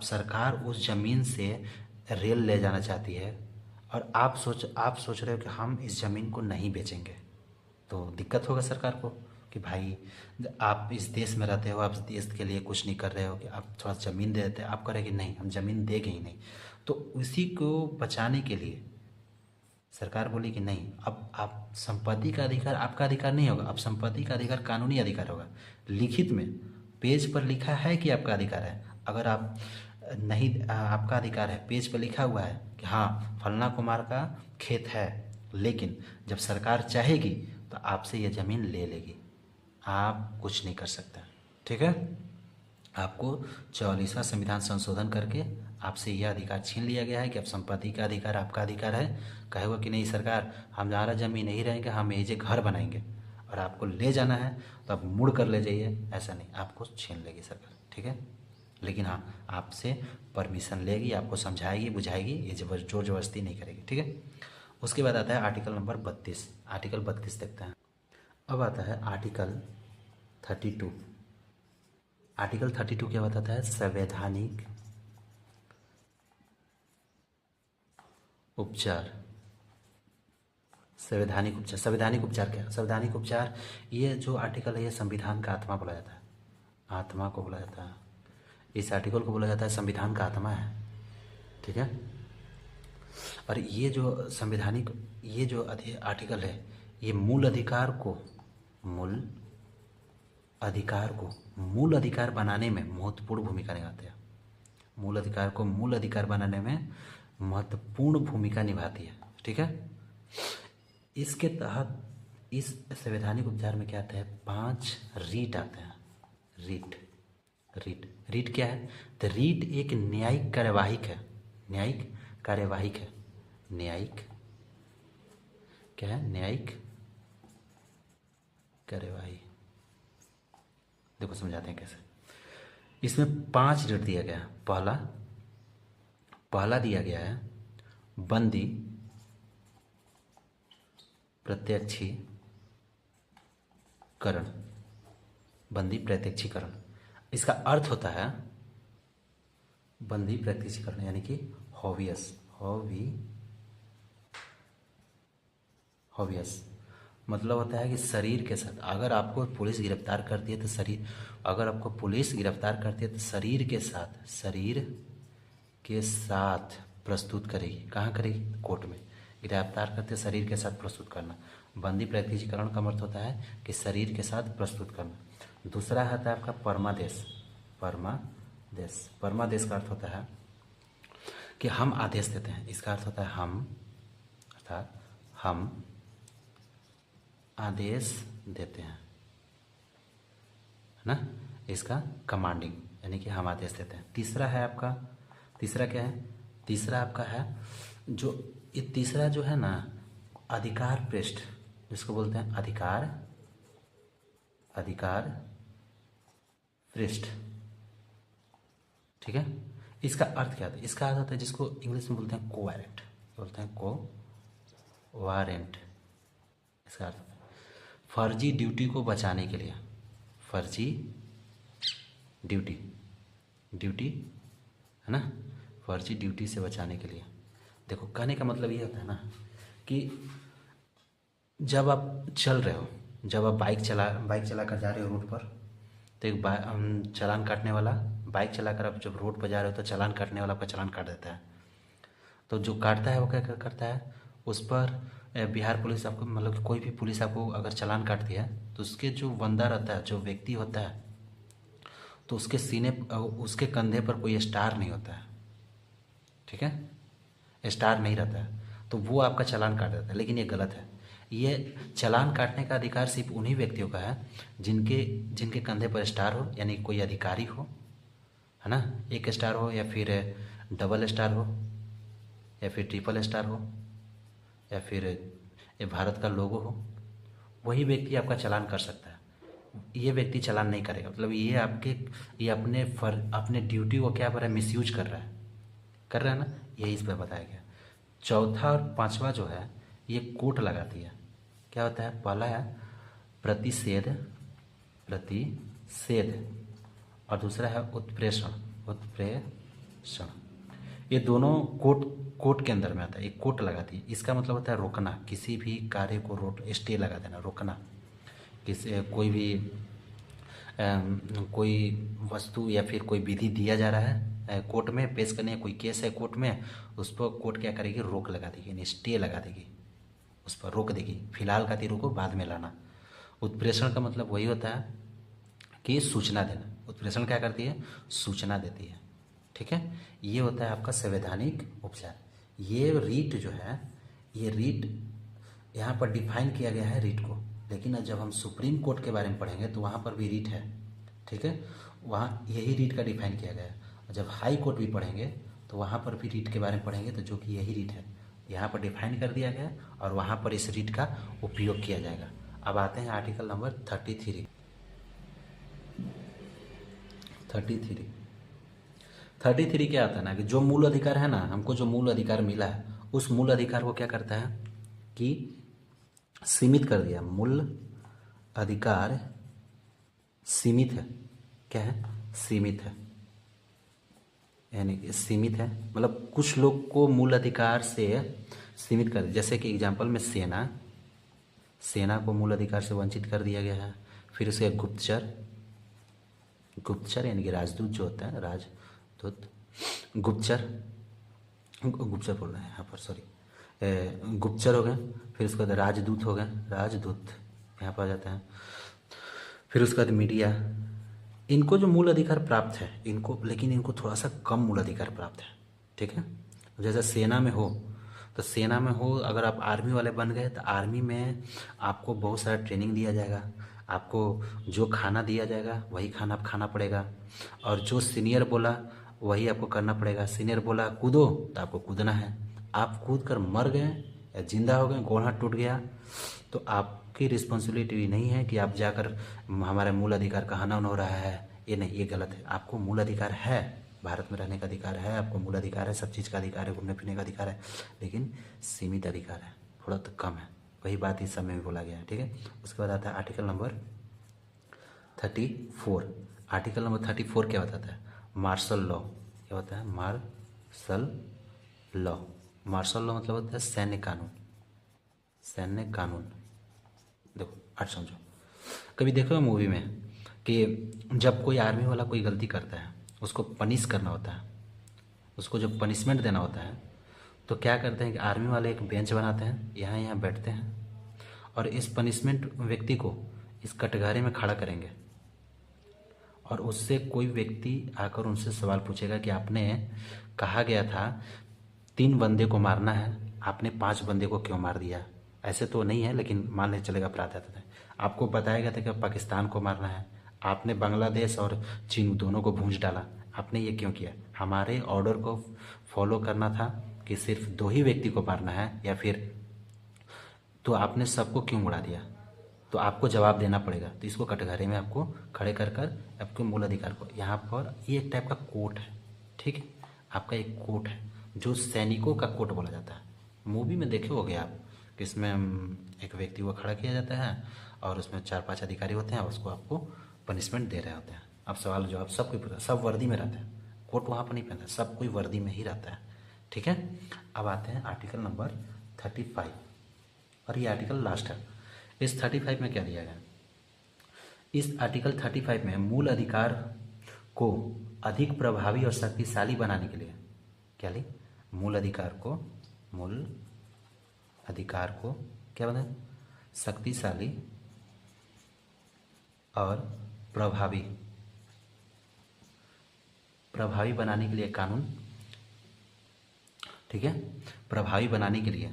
सरकार उस ज़मीन से रेल ले जाना चाहती है, और आप सोच रहे हो कि हम इस ज़मीन को नहीं बेचेंगे, तो दिक्कत होगा सरकार को कि भाई आप इस देश में रहते हो, आप इस देश के लिए कुछ नहीं कर रहे हो, कि आप थोड़ा ज़मीन दे देते हैं, आप करेंगे नहीं, हम ज़मीन देंगे ही नहीं। तो उसी को बचाने के लिए सरकार बोली कि नहीं, अब आप संपत्ति का अधिकार आपका अधिकार नहीं होगा, अब संपत्ति का अधिकार कानूनी अधिकार होगा। लिखित में पेज पर लिखा है कि आपका अधिकार है, अगर आप नहीं आपका अधिकार है, पेज पर लिखा हुआ है कि हाँ फलना कुमार का खेत है, लेकिन जब सरकार चाहेगी तो आपसे ये ज़मीन ले लेगी, आप कुछ नहीं कर सकते। ठीक है, आपको 44वां संविधान संशोधन करके आपसे यह अधिकार छीन लिया गया है कि अब संपत्ति का अधिकार आपका अधिकार है। कहेगा कि नहीं सरकार, हमारा ज़मीन नहीं रहेंगे, हम ये घर बनाएंगे, और आपको ले जाना है तो आप मुड़ कर ले जाइए, ऐसा नहीं, आपको छीन लेगी सरकार। ठीक है, लेकिन हाँ आपसे परमिशन लेगी, आपको समझाएगी बुझाएगी, ये जोर जबरदस्ती नहीं करेगी। ठीक है, उसके बाद आता है आर्टिकल नंबर 32। आर्टिकल 32 देखते हैं। अब आता है आर्टिकल 32। आर्टिकल 32 क्या बताता है, संवैधानिक उपचार। संवैधानिक उपचार क्या, संवैधानिक उपचार, ये जो आर्टिकल है ये संविधान का आत्मा बोला जाता है, आत्मा को बोला जाता है, इस आर्टिकल को बोला जाता है संविधान का आत्मा है। ठीक है, और ये जो संवैधानिक ये जो आर्टिकल है, ये मूल अधिकार को मूल अधिकार बनाने में महत्वपूर्ण भूमिका निभाते हैं। मूल अधिकार को मूल अधिकार बनाने में महत्वपूर्ण भूमिका निभाती है। ठीक है, इसके तहत इस संवैधानिक उपचार में क्या आता है, 5 रीट आते हैं। रीट क्या है, तो रीट एक न्यायिक कार्यवाही है। न्यायिक क्या है, न्यायिक कार्यवाही। देखो समझाते हैं कैसे। इसमें 5 रीट दिया गया है। पहला दिया गया है बंदी प्रत्यक्षीकरण। इसका अर्थ होता है बंदी प्रत्यक्षीकरण, यानी कि हॉबियस मतलब होता है कि शरीर के साथ, अगर आपको पुलिस गिरफ्तार करती है तो शरीर के साथ प्रस्तुत करेगी। कहाँ करेगी, कोर्ट में। गिरफ्तार करते शरीर के साथ प्रस्तुत करना। बंदी प्रत्यक्षीकरण का अर्थ होता है कि शरीर के साथ प्रस्तुत करना। दूसरा है आपका परमादेश। परमादेश, परमादेश का अर्थ होता है कि हम आदेश देते हैं। इसका अर्थ होता है हम, अर्थात हम आदेश देते हैं, है ना। इसका कमांडिंग, यानी कि हम आदेश देते हैं। तीसरा है आपका, तीसरा क्या है, तीसरा आपका है जो ये तीसरा जो है ना, अधिकार पृष्ठ, जिसको बोलते हैं अधिकार, अधिकार पृष्ठ, ठीक है। इसका अर्थ क्या होता है, इसका अर्थ होता है जिसको इंग्लिश में बोलते हैं कोवारंट, बोलते हैं को वारंट। इसका अर्थ फर्जी ड्यूटी को बचाने के लिए, फर्जी ड्यूटी, ड्यूटी है ना, फर्जी ड्यूटी से बचाने के लिए। देखो कहने का मतलब ये होता है ना कि जब आप चल रहे हो, जब आप बाइक चला कर जा रहे हो रोड पर, तो एक चालान काटने वाला, बाइक चलाकर आप जब रोड पर जा रहे हो तो चालान काटने वाला आपका चालान काट देता है। तो जो काटता है वो क्या करता है, उस पर बिहार पुलिस आपको, मतलब कोई भी पुलिस आपको अगर चालान काटती है तो उसके जो बंदा रहता है, जो व्यक्ति होता है, तो उसके सीने, उसके कंधे पर कोई स्टार नहीं होता है, ठीक है, स्टार नहीं रहता है, तो वो आपका चालान काट देता है। लेकिन ये गलत है। ये चालान काटने का अधिकार सिर्फ उन्हीं व्यक्तियों का है जिनके कंधे पर स्टार हो, यानी कोई अधिकारी हो, है ना, एक स्टार हो या फिर डबल स्टार हो या फिर ट्रिपल स्टार हो या फिर ये भारत का लोगो हो, वही व्यक्ति आपका चालान कर सकता है। ये व्यक्ति चालान नहीं करेगा, मतलब ये अपने ड्यूटी को क्या कर रहा है, मिसयूज कर रहा है ना, यही इस पर बताया गया। चौथा और पांचवा जो है ये कोट लगाती है। क्या होता है, पहला है प्रतिषेध, और दूसरा है उत्प्रेषण। ये दोनों कोट के अंदर में आता है। एक कोट लगाती है, इसका मतलब होता है रोकना, किसी भी कार्य को स्टे लगा देना, रोकना। कोई भी कोई वस्तु या फिर कोई विधि दिया जा रहा है कोर्ट में पेश करने, कोई केस है कोर्ट में, उस पर कोर्ट क्या करेगी, रोक लगा देगी, यानी स्टे लगा देगी, उस पर रोक देगी, फिलहाल खातिर रोको, बाद में लाना। उत्प्रेषण का मतलब वही होता है कि सूचना देना। उत्प्रेषण क्या करती है, सूचना देती है, ठीक है। ये होता है आपका संवैधानिक उपचार। ये रीट जो है, ये रीट यहाँ पर डिफाइन किया गया है रीट को, लेकिन जब हम सुप्रीम कोर्ट के बारे में पढ़ेंगे तो वहाँ पर भी रीट है, ठीक है, वहाँ यही रीट का डिफाइन किया गया है। और जब हाई कोर्ट भी पढ़ेंगे तो वहाँ पर भी रीट के बारे में पढ़ेंगे, तो जो कि यही रीट है, यहाँ पर डिफाइन कर दिया गया है और वहाँ पर इस रीट का उपयोग किया जाएगा। अब आते हैं आर्टिकल नंबर 33। 33 क्या आता है ना कि जो मूल अधिकार है ना, हमको जो मूल अधिकार मिला है, उस मूल अधिकार को क्या करता है कि सीमित कर दिया। मूल अधिकार सीमित है, क्या है, सीमित है, यानी कि सीमित है, मतलब कुछ लोग को मूल अधिकार से सीमित कर दिया। जैसे कि एग्जाम्पल में सेना को मूल अधिकार से वंचित कर दिया गया है। फिर उसके गुप्तचर यानी कि राजदूत जो होता है, राजदूत, गुप्तचर बोल रहे हैं यहाँ पर, सॉरी, गुप्तचर हो गए। फिर उसके बाद राजदूत हो गए, राजदूत यहाँ पर आ जाता है। फिर उसके बाद मीडिया, इनको जो मूल अधिकार प्राप्त है इनको, लेकिन इनको थोड़ा सा कम मूल अधिकार प्राप्त है, ठीक है। जैसे सेना में हो, तो सेना में हो, अगर आप आर्मी वाले बन गए तो आर्मी में आपको बहुत सारा ट्रेनिंग दिया जाएगा, आपको जो खाना दिया जाएगा वही खाना आप खाना पड़ेगा, और जो सीनियर बोला वही आपको करना पड़ेगा। सीनियर बोला कूदो तो आपको कूदना है। आप कूद कर मर गए या जिंदा हो गए, गोड़ हाथ टूट गया, तो आपकी रिस्पॉन्सिबिलिटी नहीं है कि आप जाकर हमारे मूल अधिकार का हनन हो रहा है, ये नहीं, ये गलत है। आपको मूल अधिकार है, भारत में रहने का अधिकार है, आपको मूल अधिकार है, सब चीज़ का अधिकार है, घूमने फिरने का अधिकार है, लेकिन सीमित अधिकार है, थोड़ा तो कम है। वही बात इस समय में बोला गया है, ठीक है। उसके बाद आता है आर्टिकल नंबर 34। आर्टिकल नंबर 34 क्या बताता है, मार्शल लॉ। क्या होता है, मार्शल लॉ। मार्शल लॉ मतलब होता है सैन्य कानून, सैन्य कानून। देखो आज समझो, कभी देखो मूवी में कि जब कोई आर्मी वाला कोई गलती करता है, उसको पनिश करना होता है, उसको जब पनिशमेंट देना होता है, तो क्या करते हैं कि आर्मी वाले एक बेंच बनाते हैं, यहाँ यहाँ बैठते हैं और इस पनिशमेंट व्यक्ति को इस कटघरे में खड़ा करेंगे और उससे कोई व्यक्ति आकर उनसे सवाल पूछेगा कि आपने कहा गया था 3 बंदे को मारना है, आपने 5 बंदे को क्यों मार दिया। ऐसे तो नहीं है, लेकिन मान ले चलेगा अपराध आता है। आपको बताया गया था कि पाकिस्तान को मारना है, आपने बांग्लादेश और चीन दोनों को भूंज डाला, आपने ये क्यों किया। हमारे ऑर्डर को फॉलो करना था कि सिर्फ 2 ही व्यक्ति को मारना है या फिर, तो आपने सबको क्यों उड़ा दिया। तो आपको जवाब देना पड़ेगा। तो इसको कटघरे में आपको खड़े कर कर आपके मूल अधिकार को, यहाँ पर ये एक टाइप का कोर्ट है, ठीक है, आपका एक कोर्ट है जो सैनिकों का कोर्ट बोला जाता है। मूवी में देखे होगे आप कि इसमें एक व्यक्ति को खड़ा किया जाता है और उसमें 4-5 अधिकारी होते हैं और उसको आपको पनिशमेंट दे रहे होते हैं। अब सवाल जवाब सब कोई पूछा, सब वर्दी में रहते हैं, कोट वहाँ पर नहीं पहनता, सब कोई वर्दी में ही रहता है, ठीक है। अब आते हैं आर्टिकल नंबर 35 और ये आर्टिकल लास्ट है। इस 35 में क्या दिया गया, इस आर्टिकल 35 में मूल अधिकार को अधिक प्रभावी और शक्तिशाली बनाने के लिए क्या ली, मूल अधिकार को क्या बना, शक्तिशाली और प्रभावी बनाने के लिए कानून, ठीक है, प्रभावी बनाने के लिए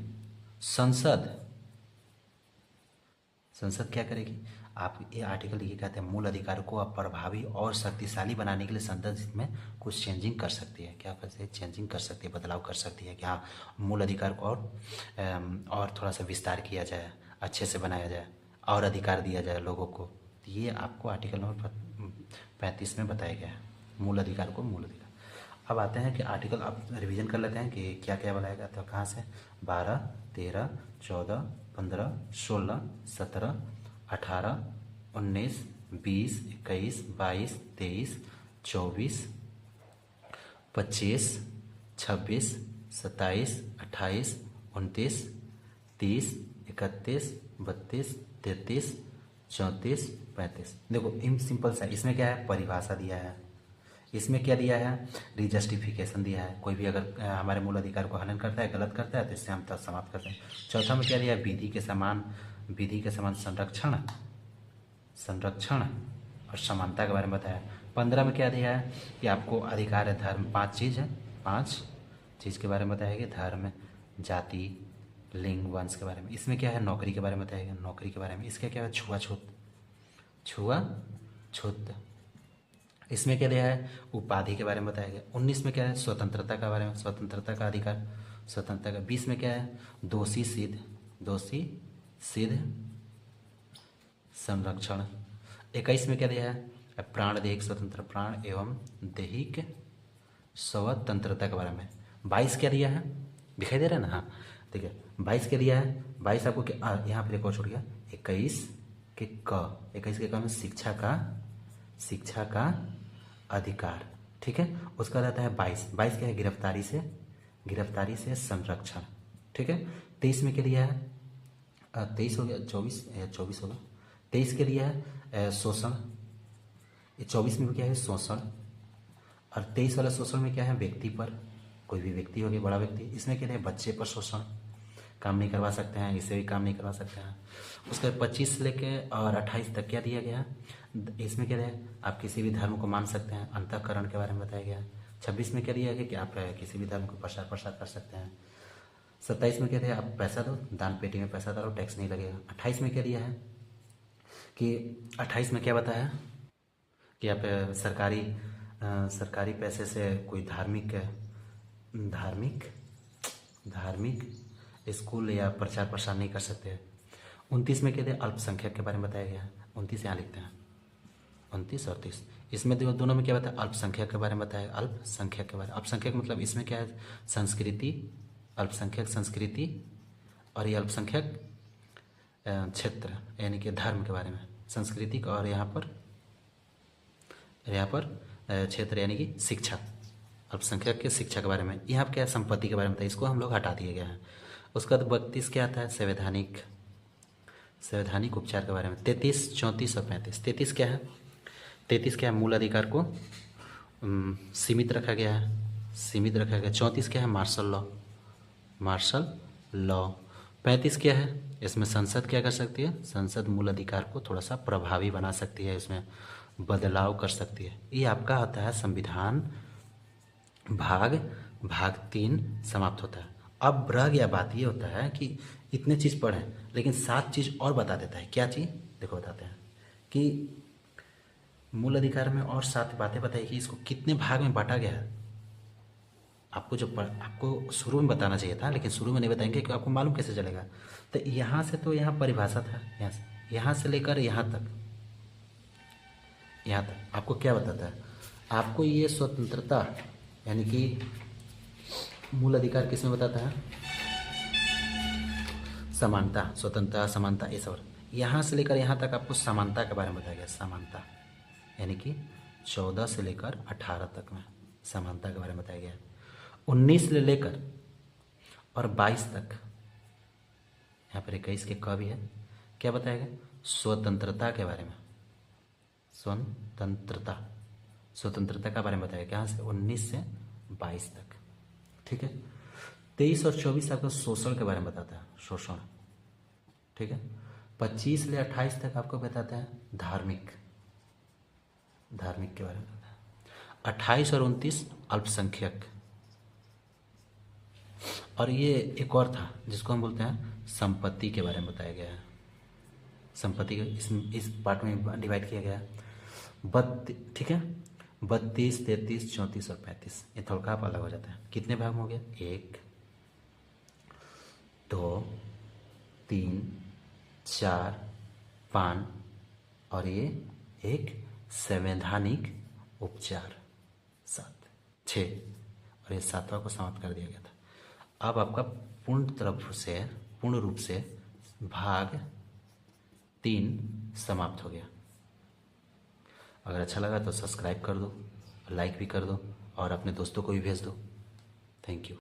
संसद क्या करेगी। आप ये आर्टिकल ये कहते हैं मूल अधिकार को अब प्रभावी और शक्तिशाली बनाने के लिए संसद इसमें कुछ चेंजिंग कर सकती है। क्या कर सकती है, चेंजिंग कर सकती है, बदलाव कर सकती है कि हाँ मूल अधिकार को और थोड़ा सा विस्तार किया जाए, अच्छे से बनाया जाए और अधिकार दिया जाए लोगों को। तो ये आपको आर्टिकल नंबर 35 में बताया गया है, मूल अधिकार को मूल अधिकार। अब आते हैं कि आर्टिकल, आप रिवीजन कर लेते हैं कि क्या क्या बनाया गया था, कहाँ से, 12, 13, 14, 15, 16, 17, 18, 19, 20, 21, 22, 23, 24, 25, 26, 27, 28, 29, 30, 31, 32, 33, 34, 35। देखो इन सिंपल सा, इसमें क्या है, परिभाषा दिया है, इसमें क्या दिया है, रीजस्टिफिकेशन दिया है। कोई भी अगर हमारे मूल अधिकार को हनन करता है, गलत करता है, तो इससे हम तब समाप्त करते हैं। चौथा में क्या दिया है, विधि के समान संरक्षण और समानता के बारे में बताया। 15 में क्या दिया है कि आपको अधिकार है धर्म, 5 चीज़ है, 5 चीज़ के बारे में बताया गया, धर्म, जाति, लिंग, वंश के बारे में। इसमें क्या है, नौकरी के बारे में बताया गया, नौकरी के बारे में। इसका क्या है, छुआछूत। इसमें क्या दिया है, उपाधि के बारे में बताया गया। 19 में क्या है, स्वतंत्रता के बारे में, स्वतंत्रता का अधिकार, स्वतंत्रता का। 20 में क्या है, दोषी सिद्ध संरक्षण। 21 में क्या दिया है, प्राण देहिक स्वतंत्र, प्राण एवं देहिक स्वतंत्रता के बारे में। 22 क्या दिया है, दिखाई दे रहा है ना, हाँ ठीक है। 22 क्या दिया है, 22 आपको क्या, यहाँ पर एक और छूट गया, 21 के क में शिक्षा का अधिकार, ठीक है। उसका रहता है 22 क्या है, गिरफ्तारी से संरक्षण, ठीक है। 23 में क्या दिया है, 23 हो गया, 24 होगा। 23 के लिए है शोषण, 24 में क्या है, शोषण। और 23 वाला शोषण में क्या है, व्यक्ति पर, कोई भी व्यक्ति हो गया, बड़ा व्यक्ति। इसमें क्या है, बच्चे पर शोषण, काम नहीं करवा सकते हैं, इसे भी काम नहीं करवा सकते हैं। उसके 25 से लेके और 28 तक क्या दिया गया, इसमें क्या है, आप किसी भी धर्म को मान सकते हैं, अंतःकरण के बारे में बताया गया। 26 में क्या दिया गया कि आप किसी भी धर्म को प्रसार कर सकते हैं। 27 में क्या दिया, आप पैसा दो, दान पेटी में पैसा डालो, टैक्स नहीं लगेगा। 28 में क्या दिया है कि 28 में क्या बताया कि आप सरकारी पैसे से कोई धार्मिक स्कूल या प्रचार प्रसार नहीं कर सकते। 29 में क्या दिया, अल्पसंख्यक के बारे में बताया गया है। 29 यहाँ लिखते हैं, 29 और 30। इसमें दोनों में क्या बताया, अल्पसंख्यक के बारे में बताया, अल्पसंख्यक मतलब इसमें क्या है, संस्कृति, अल्पसंख्यक संस्कृति और ये अल्पसंख्यक क्षेत्र यानी कि धर्म के बारे में, सांस्कृतिक, और यहाँ पर क्षेत्र यानी कि शिक्षा, अल्पसंख्यक के शिक्षा के बारे में। यहाँ पर क्या है, संपत्ति के बारे में बताया, इसको हम लोग हटा दिए गए हैं। उसका 32 क्या आता है, संवैधानिक उपचार के बारे में। 33, 34 और 35। 33 क्या है, मूल अधिकार को सीमित रखा गया है, 34 क्या है, मार्शल लॉ, मार्शल लॉ। 35 क्या है? इसमें संसद क्या कर सकती है? संसद मूल अधिकार को थोड़ा सा प्रभावी बना सकती है, इसमें बदलाव कर सकती है। ये आपका आता है संविधान भाग भाग 3 समाप्त होता है। अब रह गया बात ये होता है कि इतने चीज़ पढ़ें, लेकिन 7 चीज़ और बता देता है। क्या चीज़? देखो बताते हैं कि मूल अधिकार में और 7 बातें बताई कि इसको कितने भाग में बांटा गया है। आपको शुरू में बताना चाहिए था, लेकिन शुरू में नहीं बताएंगे कि आपको मालूम कैसे चलेगा। तो यहाँ से तो यहाँ परिभाषा था, यहाँ से लेकर यहाँ तक आपको क्या बताता है? आपको ये स्वतंत्रता यानी कि मूल अधिकार किसमें बताता है? समानता, स्वतंत्रता, समानता, ये सब। यहाँ से लेकर यहाँ तक आपको समानता के बारे में बताया गया। समानता यानी कि 14 से लेकर 18 तक में समानता के बारे में बताया गया। 19 से लेकर और 22 तक, यहाँ पर 21 के क भी है, क्या बताया गया? स्वतंत्रता के बारे में। स्वतंत्रता के बारे में बताया गया। यहाँ से 19 से 22 तक, ठीक है। 23 और 24 आपको शोषण के बारे में बताता है, शोषण, ठीक है। 25 से 28 तक आपको बताता है धार्मिक के बारे में बताता है। 28 और 29 अल्पसंख्यक। और ये एक और था जिसको हम बोलते हैं संपत्ति के बारे में बताया गया है। संपत्ति इस पार्ट में डिवाइड किया गया है। ठीक है। 32, 33, 34 और 35, ये थोड़ा आप अलग हो जाता है। कितने भाग में हो गया? 1, 2, 3, 4, 5 और ये एक संवैधानिक उपचार 7, 6 और ये 7वां को समाप्त कर दिया गया था। अब आपका पूर्ण रूप से भाग 3 समाप्त हो गया। अगर अच्छा लगा तो सब्सक्राइब कर दो, लाइक भी कर दो और अपने दोस्तों को भी भेज दो। Thank you.